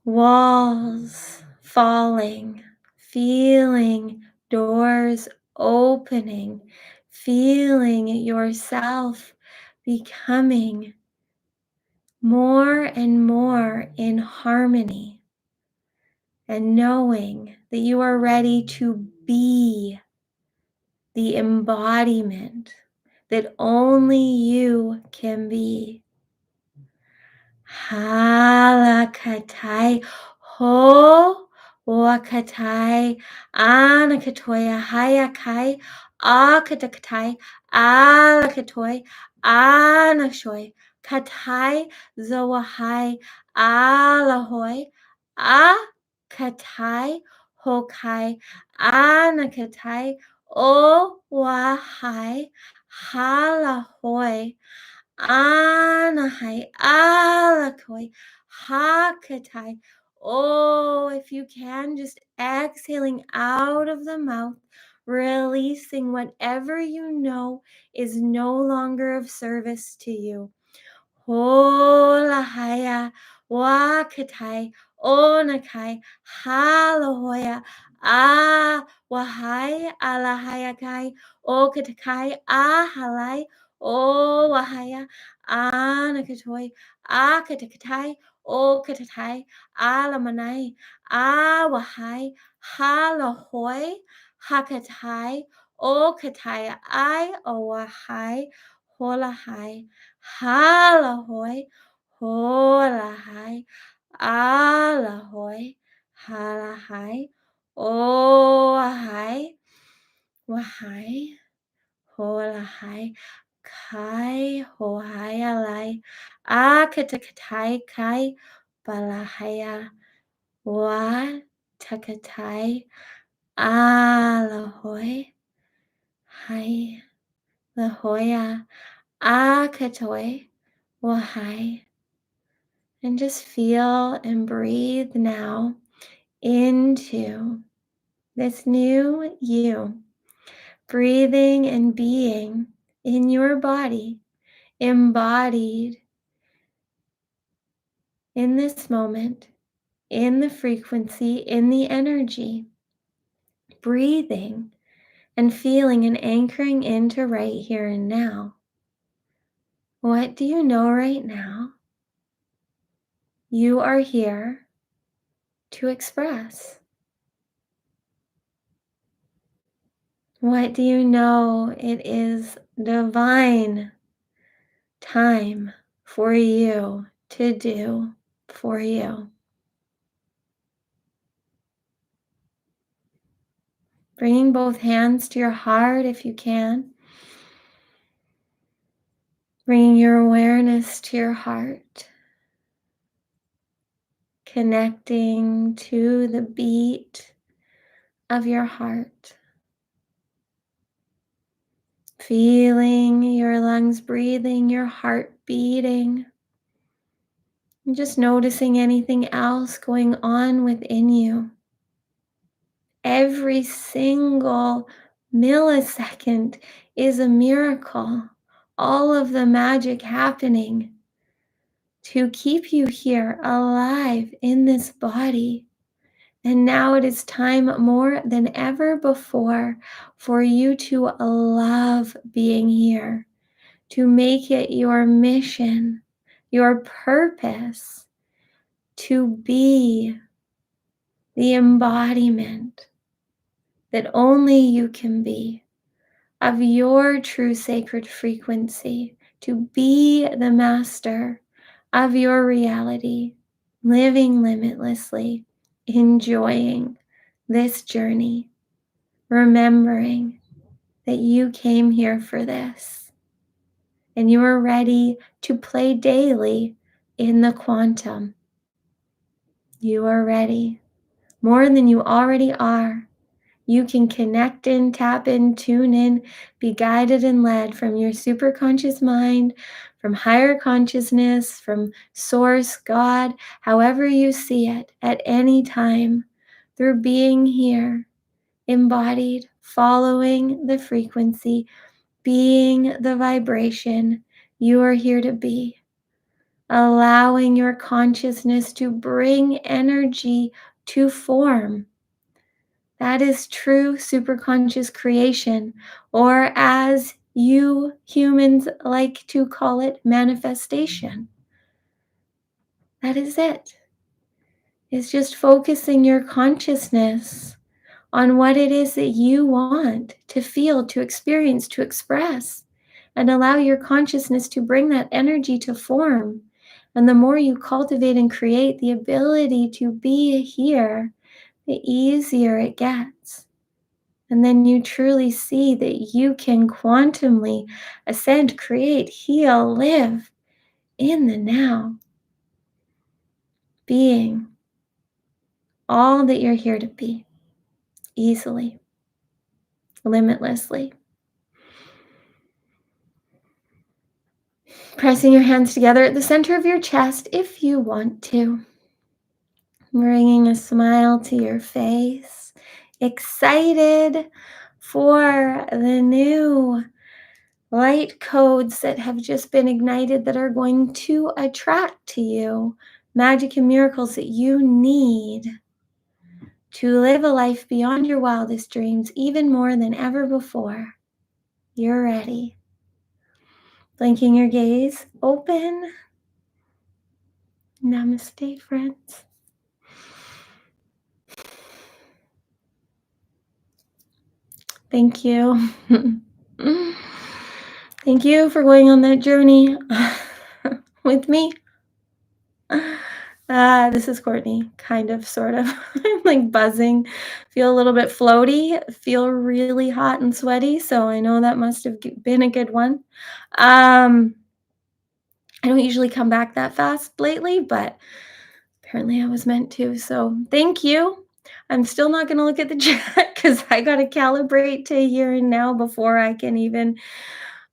walls falling, feeling doors opening, feeling yourself becoming more and more in harmony, and knowing that you are ready to be the embodiment that only you can be. Halakatai ho wakatai anakatoya hayakai akatakatai alakatoy anashoy katai zawahai alahoy akatai hokai anakatai o wahai halahoy Anahai alakoi hakatai. Oh, if you can, just exhaling out of the mouth, releasing whatever you know is no longer of service to you. Holahaya wakatai onakai halahoya wahai alahayakai okatakai ahalai o wahaya anakatoi akatakatai okatatai alamanai wahai halahoi hakatai okatai I wahai holahai Halahoy, holahai, alahoy, halahai, ohai, wahai, holahai, kai, hohai, alai, akatakatai, kai, balahaya, wa, takatai, alahoy, hai, lahoya, akatoy, wahai. And just feel and breathe now into this new you, breathing and being in your body, embodied in this moment, in the frequency, in the energy, breathing and feeling and anchoring into right here and now. What do you know right now you are here to express? What do you know it is divine time for you to do for you? Bringing both hands to your heart if you can. Bringing your awareness to your heart. Connecting to the beat of your heart. Feeling your lungs breathing, your heart beating. And just noticing anything else going on within you. Every single millisecond is a miracle. All of the magic happening to keep you here alive in this body. And now it is time more than ever before for you to love being here, to make it your mission, your purpose, to be the embodiment that only you can be of your true sacred frequency, to be the master of your reality, living limitlessly, enjoying this journey, remembering that you came here for this and you are ready to play daily in the quantum. You are ready more than you already are. You can connect in, tap in, tune in, be guided and led from your superconscious mind, from higher consciousness, from source, God, however you see it at any time, through being here, embodied, following the frequency, being the vibration you are here to be, allowing your consciousness to bring energy to form. That is true superconscious creation, or as you humans like to call it, manifestation. That is it. It's just focusing your consciousness on what it is that you want to feel, to experience, to express, and allow your consciousness to bring that energy to form. And the more you cultivate and create the ability to be here, the easier it gets. And then you truly see that you can quantumly ascend, create, heal, live in the now, being all that you're here to be, easily, limitlessly. Pressing your hands together at the center of your chest if you want to. Bringing a smile to your face. Excited for the new light codes that have just been ignited that are going to attract to you magic and miracles that you need to live a life beyond your wildest dreams, even more than ever before. You're ready. Blinking your gaze open. Namaste, friends. Thank you. Thank you for going on that journey with me. This is Courtney, kind of, sort of. I'm like buzzing, feel a little bit floaty, feel really hot and sweaty. So I know that must have been a good one. I don't usually come back that fast lately, but apparently I was meant to. So thank you. I'm still not going to look at the chat because I got to calibrate to here and now before I can even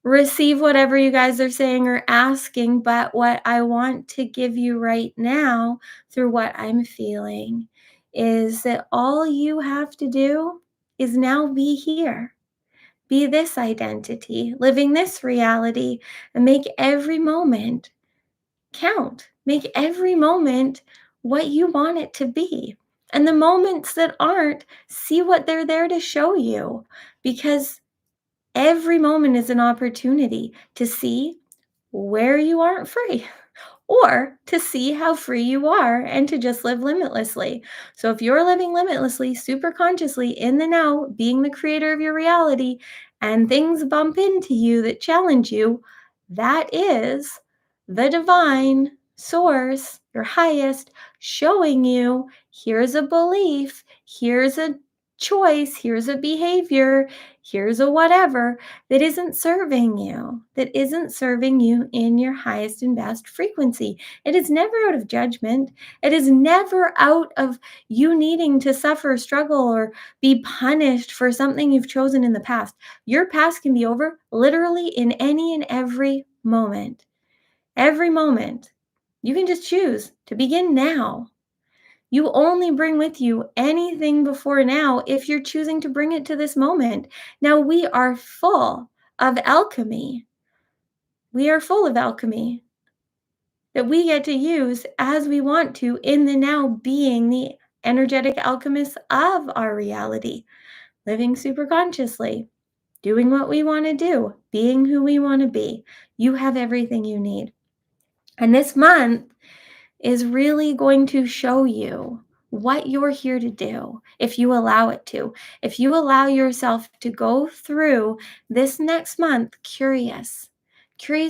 receive whatever you guys are saying or asking. But what I want to give you right now through what I'm feeling is that all you have to do is now be here, be this identity, living this reality, and make every moment count. Make every moment what you want it to be. And the moments that aren't, see what they're there to show you, because every moment is an opportunity to see where you aren't free, or to see how free you are and to just live limitlessly. So if you're living limitlessly, super consciously in the now, being the creator of your reality, and things bump into you that challenge you, that is the divine source, your highest, showing you here's a belief, here's a choice, here's a behavior, here's a whatever that isn't serving you, that isn't serving you in your highest and best frequency. It is never out of judgment. It is never out of you needing to suffer, struggle, or be punished for something you've chosen in the past. Your past can be over literally in any and every moment. Every moment. You can just choose to begin now. You only bring with you anything before now if you're choosing to bring it to this moment. Now, we are full of alchemy. We are full of alchemy that we get to use as we want to in the now, being the energetic alchemists of our reality, living super consciously, doing what we want to do, being who we want to be. You have everything you need. And this month is really going to show you what you're here to do if you allow it to. If you allow yourself to go through this next month curious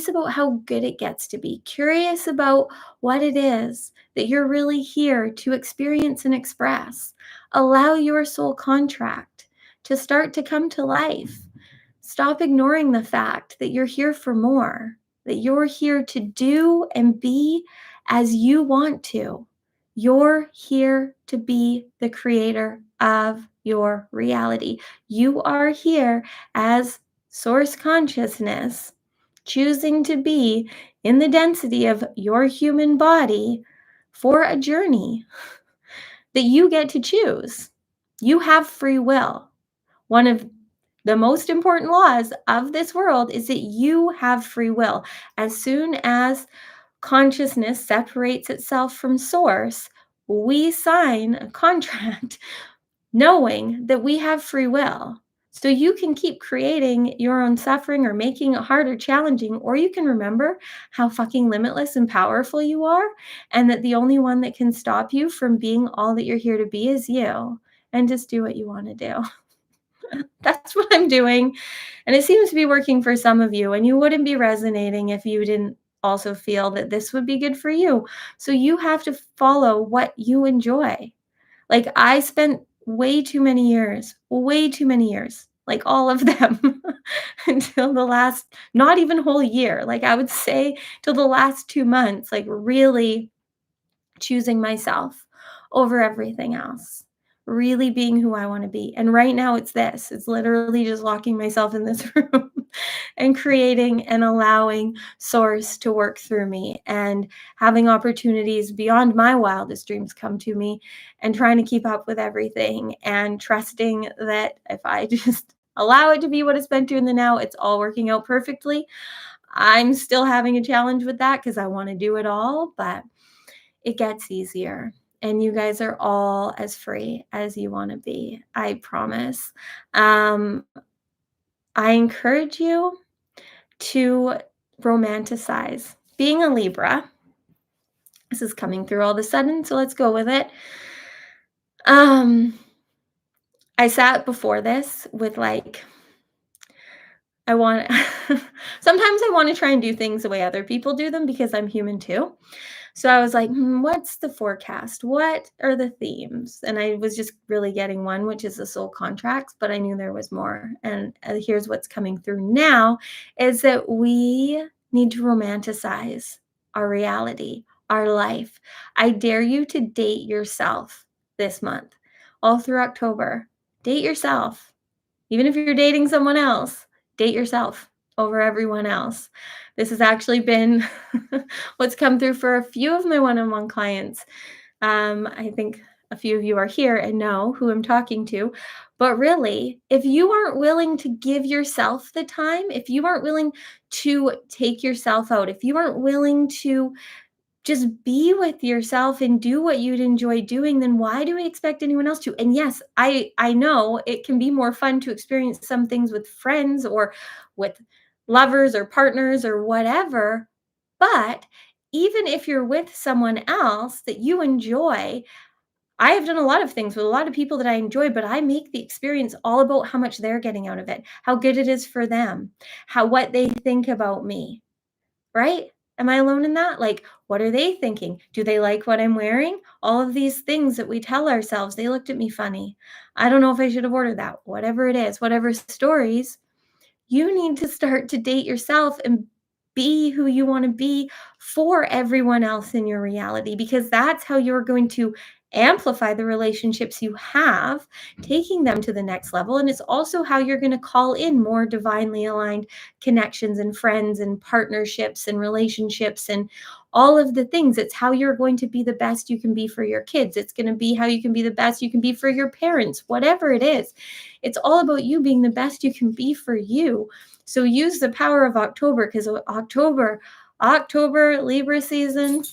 about how good it gets to be, curious about what it is that you're really here to experience and express. Allow your soul contract to start to come to life. Stop ignoring the fact that you're here for more, that you're here to do and be as you want to. You're here to be the creator of your reality. You are here as source consciousness, choosing to be in the density of your human body for a journey that you get to choose. You have free will. One of the most important laws of this world is that you have free will. As soon as consciousness separates itself from source, we sign a contract knowing that we have free will. So you can keep creating your own suffering or making it hard or challenging, or you can remember how fucking limitless and powerful you are, and that the only one that can stop you from being all that you're here to be is you. And just do what you want to do. That's what I'm doing. And it seems to be working for some of you. And you wouldn't be resonating if you didn't also feel that this would be good for you. So you have to follow what you enjoy. Like, I spent way too many years, like all of them, until the last, not even whole year. Like, I would say till the last 2 months, like really choosing myself over everything else, really being who I want to be. And right now it's this, it's literally just locking myself in this room and creating and allowing source to work through me and having opportunities beyond my wildest dreams come to me, and trying to keep up with everything and trusting that if I just allow it to be what it's meant to in the now, it's all working out perfectly. I'm still having a challenge with that because I want to do it all, but it gets easier. And you guys are all as free as you want to be. I promise. I encourage you to romanticize being a Libra. This is coming through all of a sudden, so let's go with it. I sat before this with like, I want sometimes I want to try and do things the way other people do them because I'm human too. So I was like, what's the forecast? What are the themes? And I was just really getting one, which is the soul contracts, but I knew there was more. And here's what's coming through now is that we need to romanticize our reality, our life. I dare you to date yourself this month, all through October. Date yourself. Even if you're dating someone else, date yourself over everyone else. This has actually been what's come through for a few of my one-on-one clients. I think a few of you are here and know who I'm talking to. But really, if you aren't willing to give yourself the time, if you aren't willing to take yourself out, if you aren't willing to just be with yourself and do what you'd enjoy doing, then why do we expect anyone else to? And yes, I know it can be more fun to experience some things with friends or with lovers or partners or whatever, but even if you're with someone else that you enjoy, I have done a lot of things with a lot of people that I enjoy, but I make the experience all about how much they're getting out of it, how good it is for them, how what they think about me. Right? Am I alone in that? Like, what are they thinking? Do they like what I'm wearing? All of these things that we tell ourselves, they looked at me funny. I don't know if I should have ordered that. Whatever it is, whatever stories, you need to start to date yourself and be who you want to be for everyone else in your reality, because that's how you're going to amplify the relationships you have, taking them to the next level. And it's also how you're going to call in more divinely aligned connections and friends and partnerships and relationships and all of the things. It's how you're going to be the best you can be for your kids. It's going to be how you can be the best you can be for your parents, whatever it is. It's all about you being the best you can be for you. So use the power of October, because October, Libra season,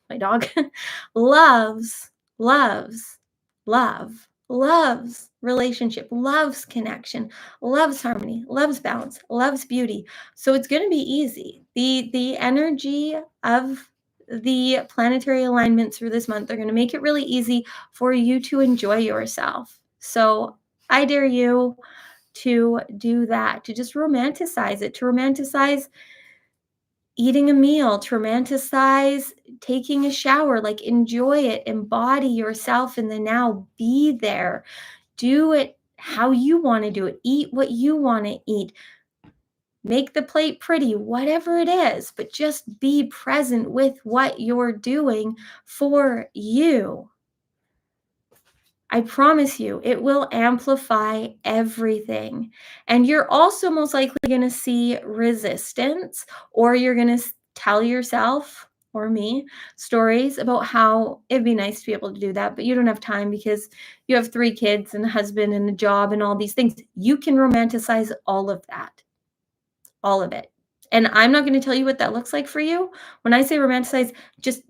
my dog loves, loves, loves relationship, loves connection, loves harmony, loves balance, loves beauty. So it's going to be easy. The energy of the planetary alignments through this month are going to make it really easy for you to enjoy yourself. So I dare you to do that, to just romanticize it, to romanticize eating a meal, to romanticize taking a shower, like enjoy it, embody yourself in the now, be there, do it how you want to do it, eat what you want to eat, make the plate pretty, whatever it is, but just be present with what you're doing for you. I promise you, it will amplify everything. And you're also most likely going to see resistance, or you're going to tell yourself or me stories about how it'd be nice to be able to do that, but you don't have time because you have 3 kids and a husband and a job and all these things. You can romanticize all of that, all of it. And I'm not going to tell you what that looks like for you. When I say romanticize, just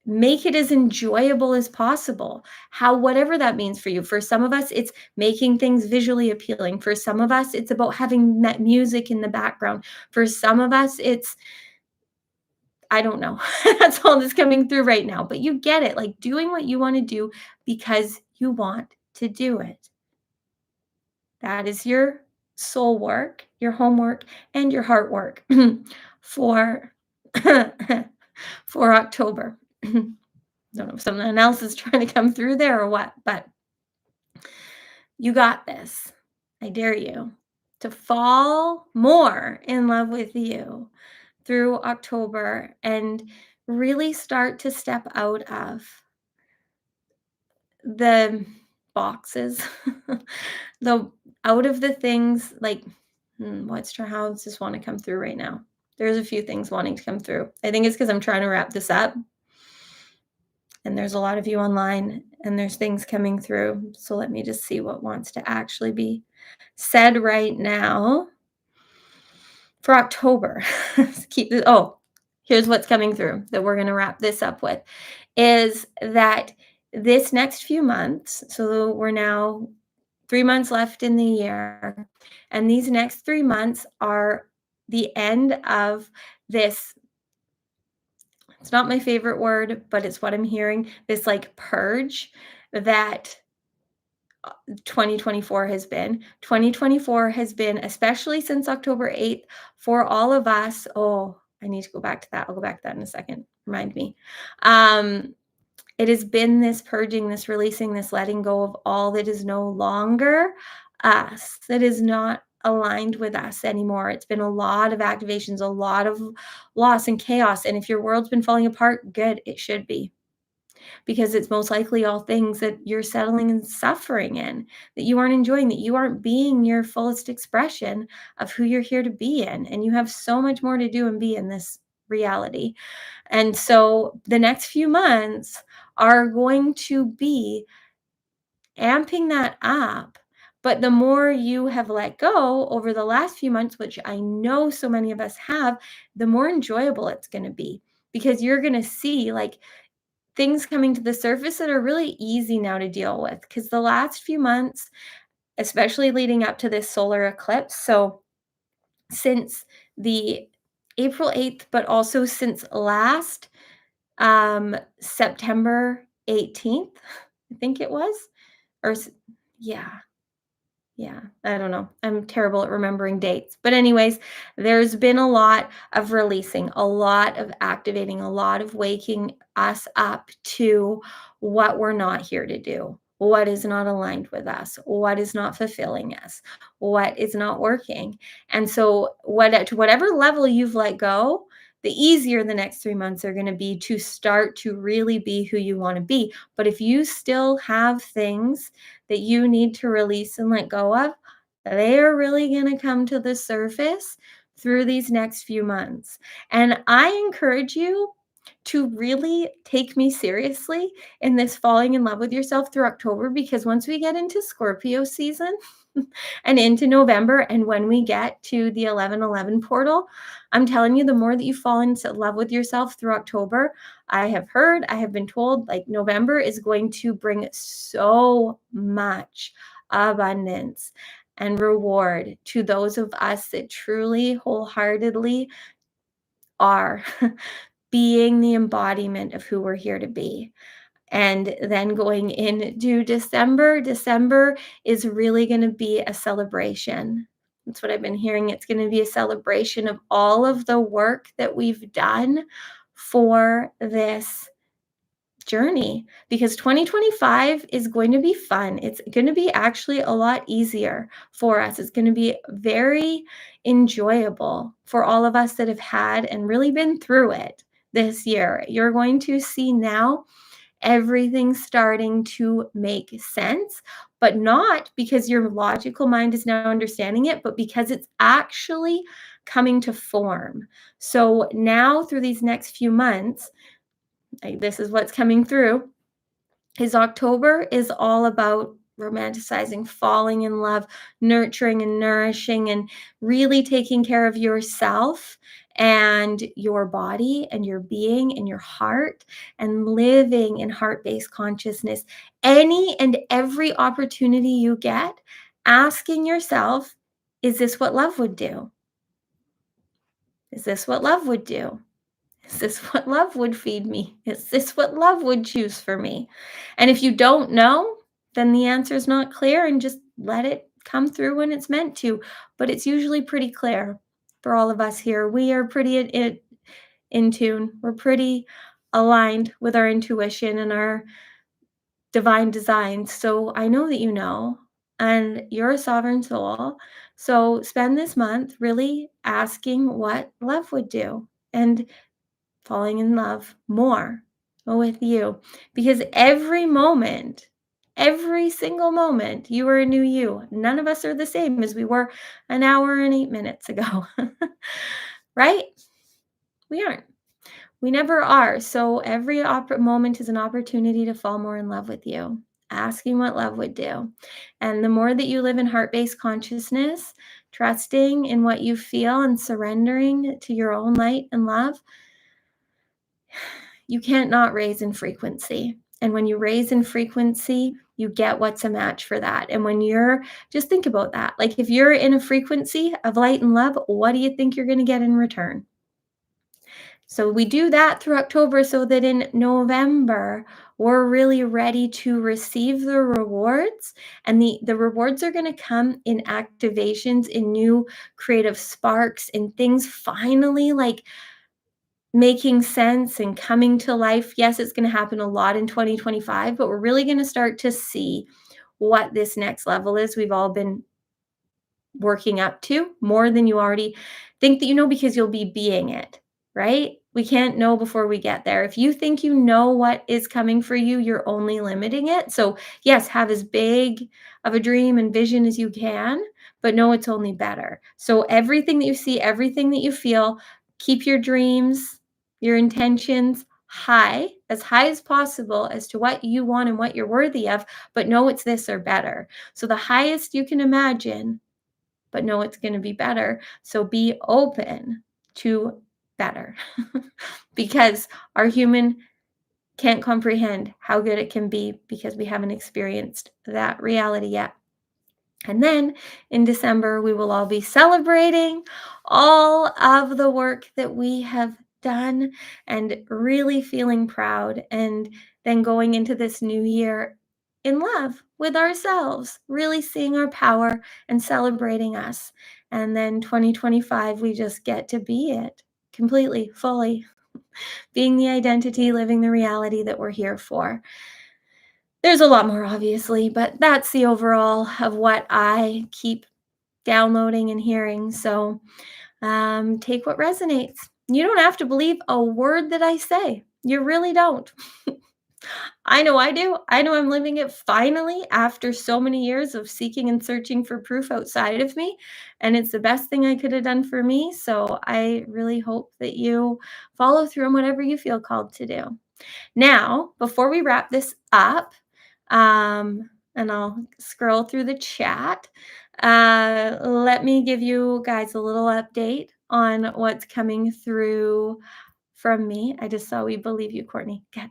make it as enjoyable as possible. How whatever that means for you. For some of us, it's making things visually appealing. For some of us, it's about having that music in the background. For some of us, it's I don't know. That's all that's coming through right now, but you get it. Like doing what you want to do because you want to do it. That is your soul work, your homework, and your heart work for for October. Don't know if something else is trying to come through there or what, but you got this. I dare you to fall more in love with you through October and really start to step out of the boxes, the out of the things like how does this want to come through right now? There's a few things wanting to come through. I think it's because I'm trying to wrap this up. And there's a lot of you online and there's things coming through. So let me just see what wants to actually be said right now for October. Here's what's coming through that we're going to wrap this up with is that this next few months, so we're now 3 months left in the year, and these next 3 months are the end of this. It's not my favorite word, but it's what I'm hearing. This like purge that 2024 has been. 2024 has been, especially since October 8th, for all of us. Oh, I need to go back to that. I'll go back to that in a second. Remind me. It has been this purging, this releasing, this letting go of all that is no longer us, that is not aligned with us anymore. It's been a lot of activations, a lot of loss and chaos. And if your world's been falling apart, good, it should be. Because it's most likely all things that you're settling and suffering in, that you aren't enjoying, that you aren't being your fullest expression of who you're here to be in. And you have so much more to do and be in this reality. And so the next few months are going to be amping that up. But the more you have let go over the last few months, which I know so many of us have, the more enjoyable it's going to be because you're going to see like things coming to the surface that are really easy now to deal with. Because the last few months, especially leading up to this solar eclipse, so since the April 8th, but also since last September 18th, I think it was, or yeah, yeah, I don't know. I'm terrible at remembering dates. But anyways, there's been a lot of releasing, a lot of activating, a lot of waking us up to what we're not here to do, what is not aligned with us, what is not fulfilling us, what is not working. And so to whatever level you've let go, the easier the next 3 months are going to be to start to really be who you want to be. But if you still have things that you need to release and let go of, they are really going to come to the surface through these next few months. And I encourage you to really take me seriously in this falling in love with yourself through October, because once we get into Scorpio season and into November, and when we get to the 1111 portal, I'm telling you, the more that you fall into love with yourself through October, I have been told, like, November is going to bring so much abundance and reward to those of us that truly wholeheartedly are being the embodiment of who we're here to be. And then going into December, December is really going to be a celebration. That's what I've been hearing. It's going to be a celebration of all of the work that we've done for this journey, because 2025 is going to be fun. It's going to be actually a lot easier for us. It's going to be very enjoyable for all of us that have had and really been through it this year. You're going to see now everything starting to make sense, but not because your logical mind is now understanding it, but because it's actually coming to form. So now through these next few months, this is what's coming through, is October is all about romanticizing, falling in love, nurturing and nourishing, and really taking care of yourself and your body and your being and your heart, and living in heart-based consciousness. Any and every opportunity you get, asking yourself, is this what love would do? Is this what love would do? Is this what love would feed me? Is this what love would choose for me? And if you don't know, then the answer is not clear, and just let it come through when it's meant to. But it's usually pretty clear for all of us here. We are pretty in tune. We're pretty aligned with our intuition and our divine design. So I know that you know, and you're a sovereign soul. So spend this month really asking what love would do, and falling in love more with you, because every single moment, you are a new you. None of us are the same as we were an hour and 8 minutes ago. Right? We aren't. We never are. So every moment is an opportunity to fall more in love with you, asking what love would do. And the more that you live in heart-based consciousness, trusting in what you feel and surrendering to your own light and love, you can't not raise in frequency. And when you raise in frequency, you get what's a match for that. And when just think about that. Like, if you're in a frequency of light and love, what do you think you're going to get in return? So we do that through October, so that in November, we're really ready to receive the rewards. And the rewards are going to come in activations, in new creative sparks, in things finally like making sense and coming to life. Yes, it's going to happen a lot in 2025, but we're really going to start to see what this next level is we've all been working up to, more than you already think that you know, because you'll be being it, right? We can't know before we get there. If you think you know what is coming for you, you're only limiting it. So yes, have as big of a dream and vision as you can, but know it's only better. So everything that you see, everything that you feel, keep your dreams, your intentions high, as high as possible, as to what you want and what you're worthy of, but know it's this or better. So the highest you can imagine, but know it's going to be better. So be open to better because our human can't comprehend how good it can be because we haven't experienced that reality yet. And then in December, we will all be celebrating all of the work that we have done and really feeling proud. And then going into this new year in love with ourselves, really seeing our power and celebrating us. And then 2025, we just get to be it completely, fully, being the identity, living the reality that we're here for. There's a lot more, obviously, but that's the overall of what I keep downloading and hearing. So take what resonates. You don't have to believe a word that I say. You really don't. I know I do. I know I'm living it finally after so many years of seeking and searching for proof outside of me. And it's the best thing I could have done for me. So I really hope that you follow through on whatever you feel called to do. Now, before we wrap this up, and I'll scroll through the chat. Let me give you guys a little update on what's coming through from me. I just saw we believe you, Courtney. Good.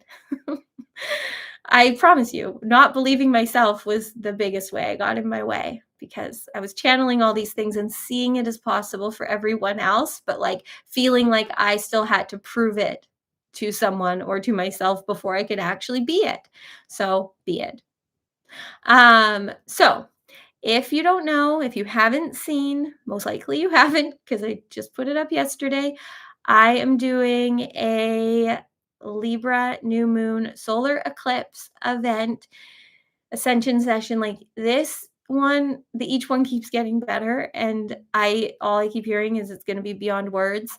I promise you, not believing myself was the biggest way I got in my way because I was channeling all these things and seeing it as possible for everyone else, but like feeling like I still had to prove it to someone or to myself before I could actually be it. So be it. So if you don't know, if you haven't seen, most likely you haven't because I just put it up yesterday. I am doing a Libra new moon solar eclipse event Ascension session. Like this one, each one keeps getting better, and all I keep hearing is it's going to be beyond words.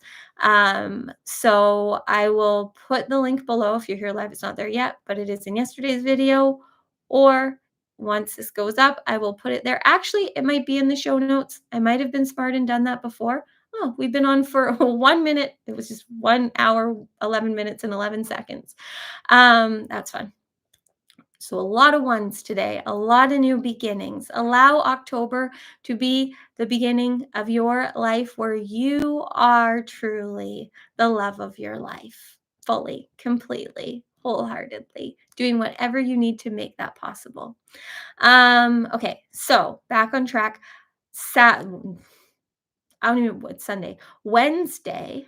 So I will put the link below. If you're here live, it's not there yet, but it is in yesterday's video, or once this goes up, I will put it there. Actually, it might be in the show notes. I might have been smart and done that before. Oh, we've been on for 1 minute. It was just 1 hour, 11 minutes and 11 seconds. That's fun. So, a lot of ones today, a lot of new beginnings. Allow October to be the beginning of your life where you are truly the love of your life, fully, completely, wholeheartedly, doing whatever you need to make that possible. Okay, so back on track. Sat I don't even what's Sunday. Wednesday,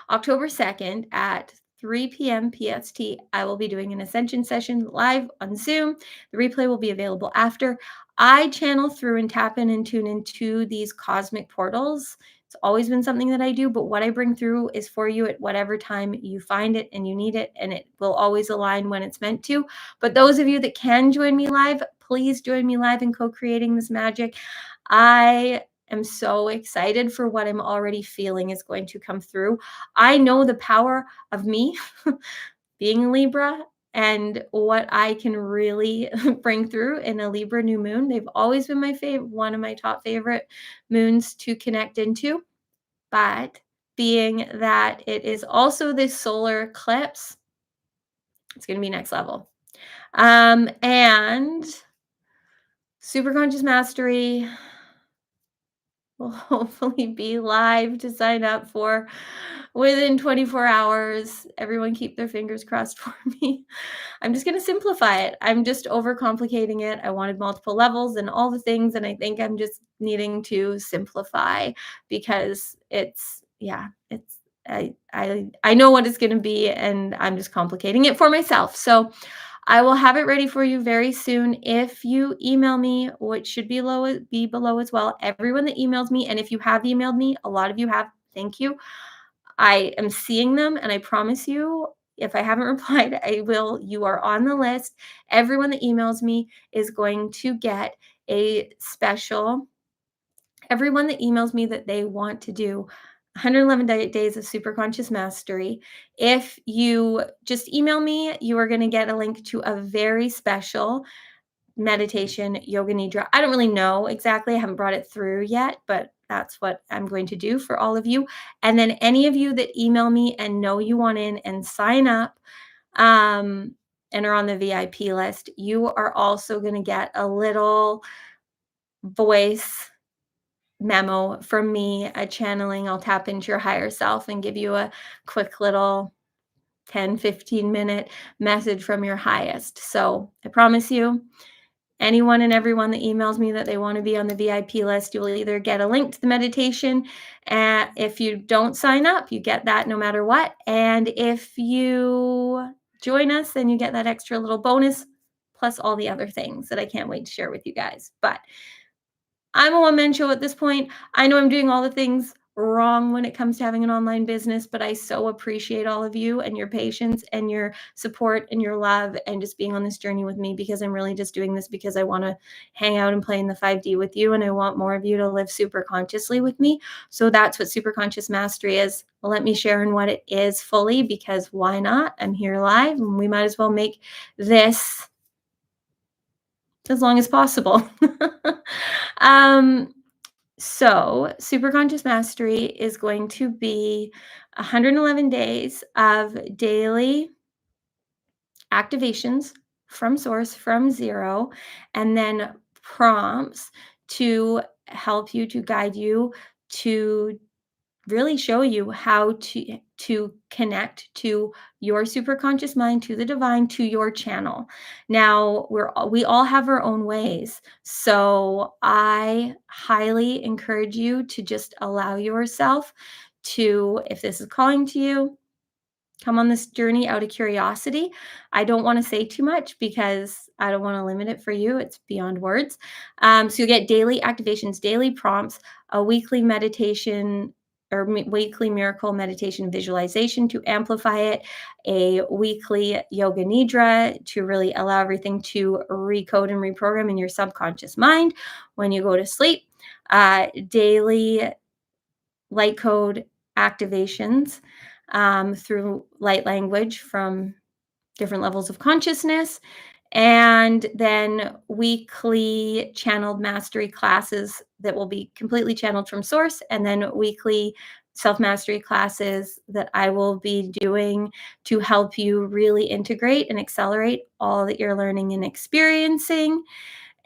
October 2nd at 3 p.m. PST, I will be doing an Ascension session live on Zoom. The replay will be available after. I channel through and tap in and tune into these cosmic portals. It's always been something that I do, but what I bring through is for you at whatever time you find it and you need it, and it will always align when it's meant to. But those of you that can join me live, please join me live in co-creating this magic. I am so excited for what I'm already feeling is going to come through. I know the power of me being a Libra and what I can really bring through in a Libra new moon. They've always been my favorite, one of my top favorite moons to connect into. But being that it is also this solar eclipse, it's going to be next level. And super conscious mastery will hopefully be live to sign up for within 24 hours. Everyone keep their fingers crossed for me. I'm just going to simplify it. I'm just overcomplicating it. I wanted multiple levels and all the things, and I think I'm just needing to simplify because I know what it's going to be, and I'm just complicating it for myself. So I will have it ready for you very soon. If you email me, which should be below as well, everyone that emails me, and if you have emailed me, a lot of you have, thank you. I am seeing them, and I promise you, if I haven't replied, I will. You are on the list. Everyone that emails me is going to get a special. Everyone that emails me that they want to do 111 days of super conscious mastery. If you just email me, you are going to get a link to a very special meditation yoga nidra. I don't really know exactly. I haven't brought it through yet, but that's what I'm going to do for all of you. And then any of you that email me and know you want in and sign up and are on the VIP list, you are also going to get a little voice memo from me, a channeling. I'll tap into your higher self and give you a quick little 10-15 minute message from your highest. So I promise you, anyone and everyone that emails me that they want to be on the VIP list, you will either get a link to the meditation. And if you don't sign up, you get that no matter what. And if you join us, then you get that extra little bonus plus all the other things that I can't wait to share with you guys. But I'm a one-man show at this point. I know I'm doing all the things wrong when it comes to having an online business, but I so appreciate all of you and your patience and your support and your love and just being on this journey with me, because I'm really just doing this because I want to hang out and play in the 5D with you, and I want more of you to live super consciously with me. So that's what super conscious mastery is. Let me share in what it is fully, because why not? I'm here live and we might as well make this as long as possible. um, so, Super Conscious Mastery is going to be 111 days of daily activations from source, from zero, and then prompts to help you, to guide you, to really show you how to connect to your super conscious mind, to the divine, to your channel. Now, we all have our own ways, so I highly encourage you to just allow yourself to, if this is calling to you, come on this journey out of curiosity. I don't want to say too much because I don't want to limit it for you. It's beyond words. So you'll get daily activations, daily prompts, a weekly meditation or weekly miracle meditation visualization to amplify it, a weekly yoga nidra to really allow everything to recode and reprogram in your subconscious mind when you go to sleep, daily light code activations through light language from different levels of consciousness, and then weekly channeled mastery classes that will be completely channeled from source, and then weekly self mastery classes that I will be doing to help you really integrate and accelerate all that you're learning and experiencing,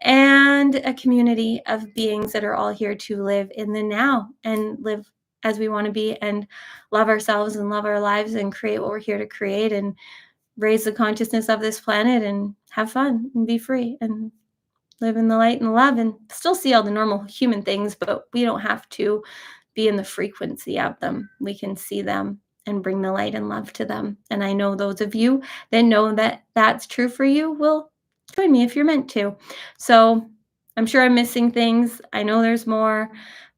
and a community of beings that are all here to live in the now and live as we want to be and love ourselves and love our lives and create what we're here to create and raise the consciousness of this planet and have fun and be free and live in the light and love and still see all the normal human things, but we don't have to be in the frequency of them. We can see them and bring the light and love to them. And I know those of you that know that that's true for you will join me if you're meant to. So I'm sure I'm missing things. I know there's more,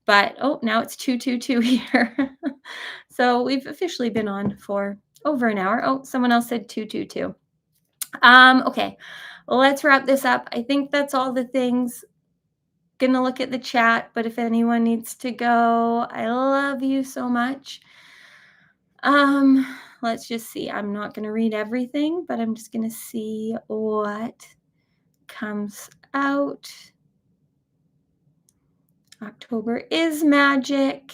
but oh, now it's 222 here. So we've officially been on for over an hour. Oh, someone else said 222. Okay, let's wrap this up. I think that's all the things. Gonna look at the chat, but if anyone needs to go, I love you so much. Let's just see. I'm not gonna read everything, but I'm just gonna see what comes out. October is magic.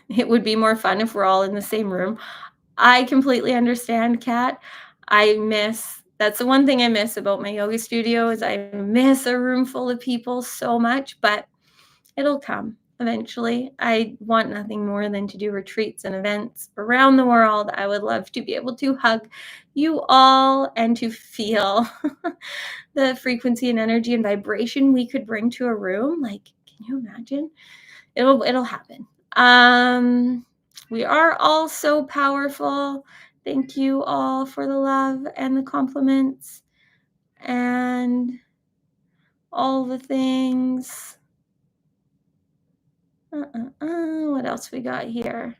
It would be more fun if we're all in the same room. I completely understand, Kat. That's the one thing I miss about my yoga studio is I miss a room full of people so much, but it'll come eventually. I want nothing more than to do retreats and events around the world. I would love to be able to hug you all and to feel the frequency and energy and vibration we could bring to a room. Like, can you imagine? It'll happen. We are all so powerful. Thank you all for the love and the compliments and all the things. What else we got here?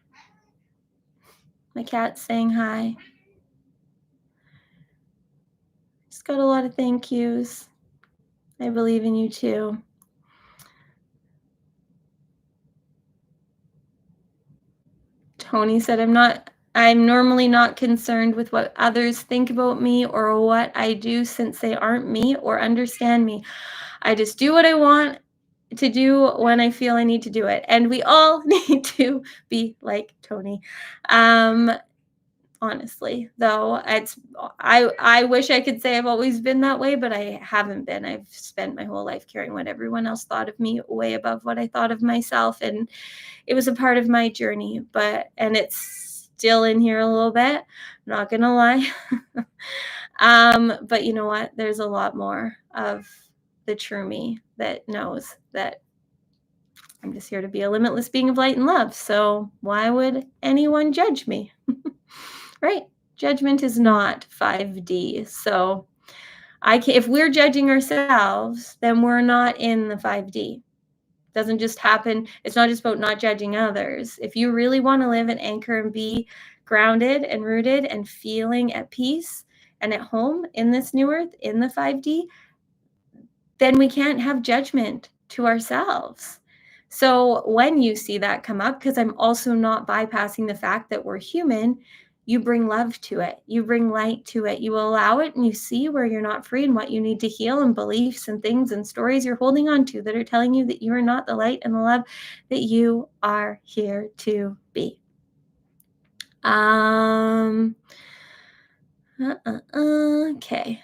My cat's saying hi. Just got a lot of thank yous. I believe in you too. Tony said, I'm normally not concerned with what others think about me or what I do since they aren't me or understand me. I just do what I want to do when I feel I need to do it. And we all need to be like Tony. honestly, though. I wish I could say I've always been that way, but I haven't been. I've spent my whole life caring what everyone else thought of me way above what I thought of myself, and it was a part of my journey, and it's still in here a little bit, not gonna lie. But you know what? There's a lot more of the true me that knows that I'm just here to be a limitless being of light and love. So why would anyone judge me? Right? Judgment is not 5D. So if we're judging ourselves, then we're not in the 5D. It doesn't just happen. It's not just about not judging others. If you really want to live and anchor and be grounded and rooted and feeling at peace and at home in this new earth, in the 5D, then we can't have judgment to ourselves. So when you see that come up, because I'm also not bypassing the fact that we're human, you bring love to it. You bring light to it. You allow it and you see where you're not free and what you need to heal, and beliefs and things and stories you're holding on to that are telling you that you are not the light and the love that you are here to be. Okay.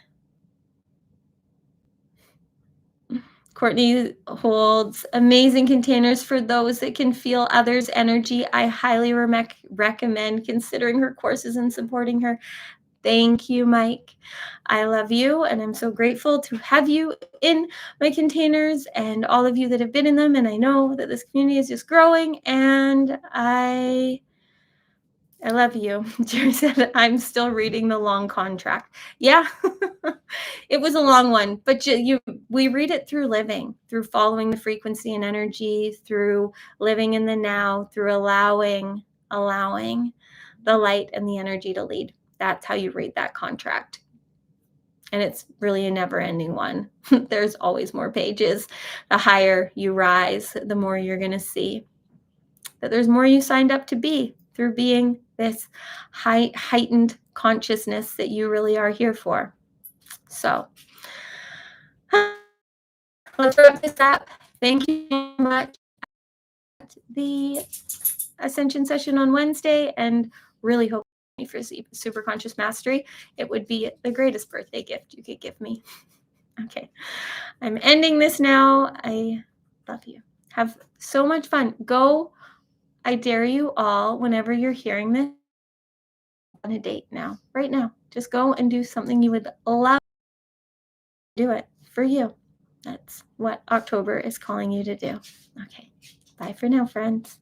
Courtney holds amazing containers for those that can feel others' energy. I highly recommend considering her courses and supporting her. Thank you, Mike. I love you, and I'm so grateful to have you in my containers and all of you that have been in them. And I know that this community is just growing, and I love you. Jerry said, I'm still reading the long contract. Yeah, it was a long one, but we read it through living, through following the frequency and energy, through living in the now, through allowing the light and the energy to lead. That's how you read that contract. And it's really a never-ending one. There's always more pages. The higher you rise, the more you're going to see that there's more you signed up to be through being this heightened consciousness that you really are here for. So let's wrap this up. Thank you so much. The Ascension session on Wednesday, and really hope for super conscious mastery. It would be the greatest birthday gift you could give me. Okay, I'm ending this now. I love you. Have so much fun. Go. I dare you all, whenever you're hearing this, on a date now, right now. Just go and do something you would love to do it for you. That's what October is calling you to do. Okay. Bye for now, friends.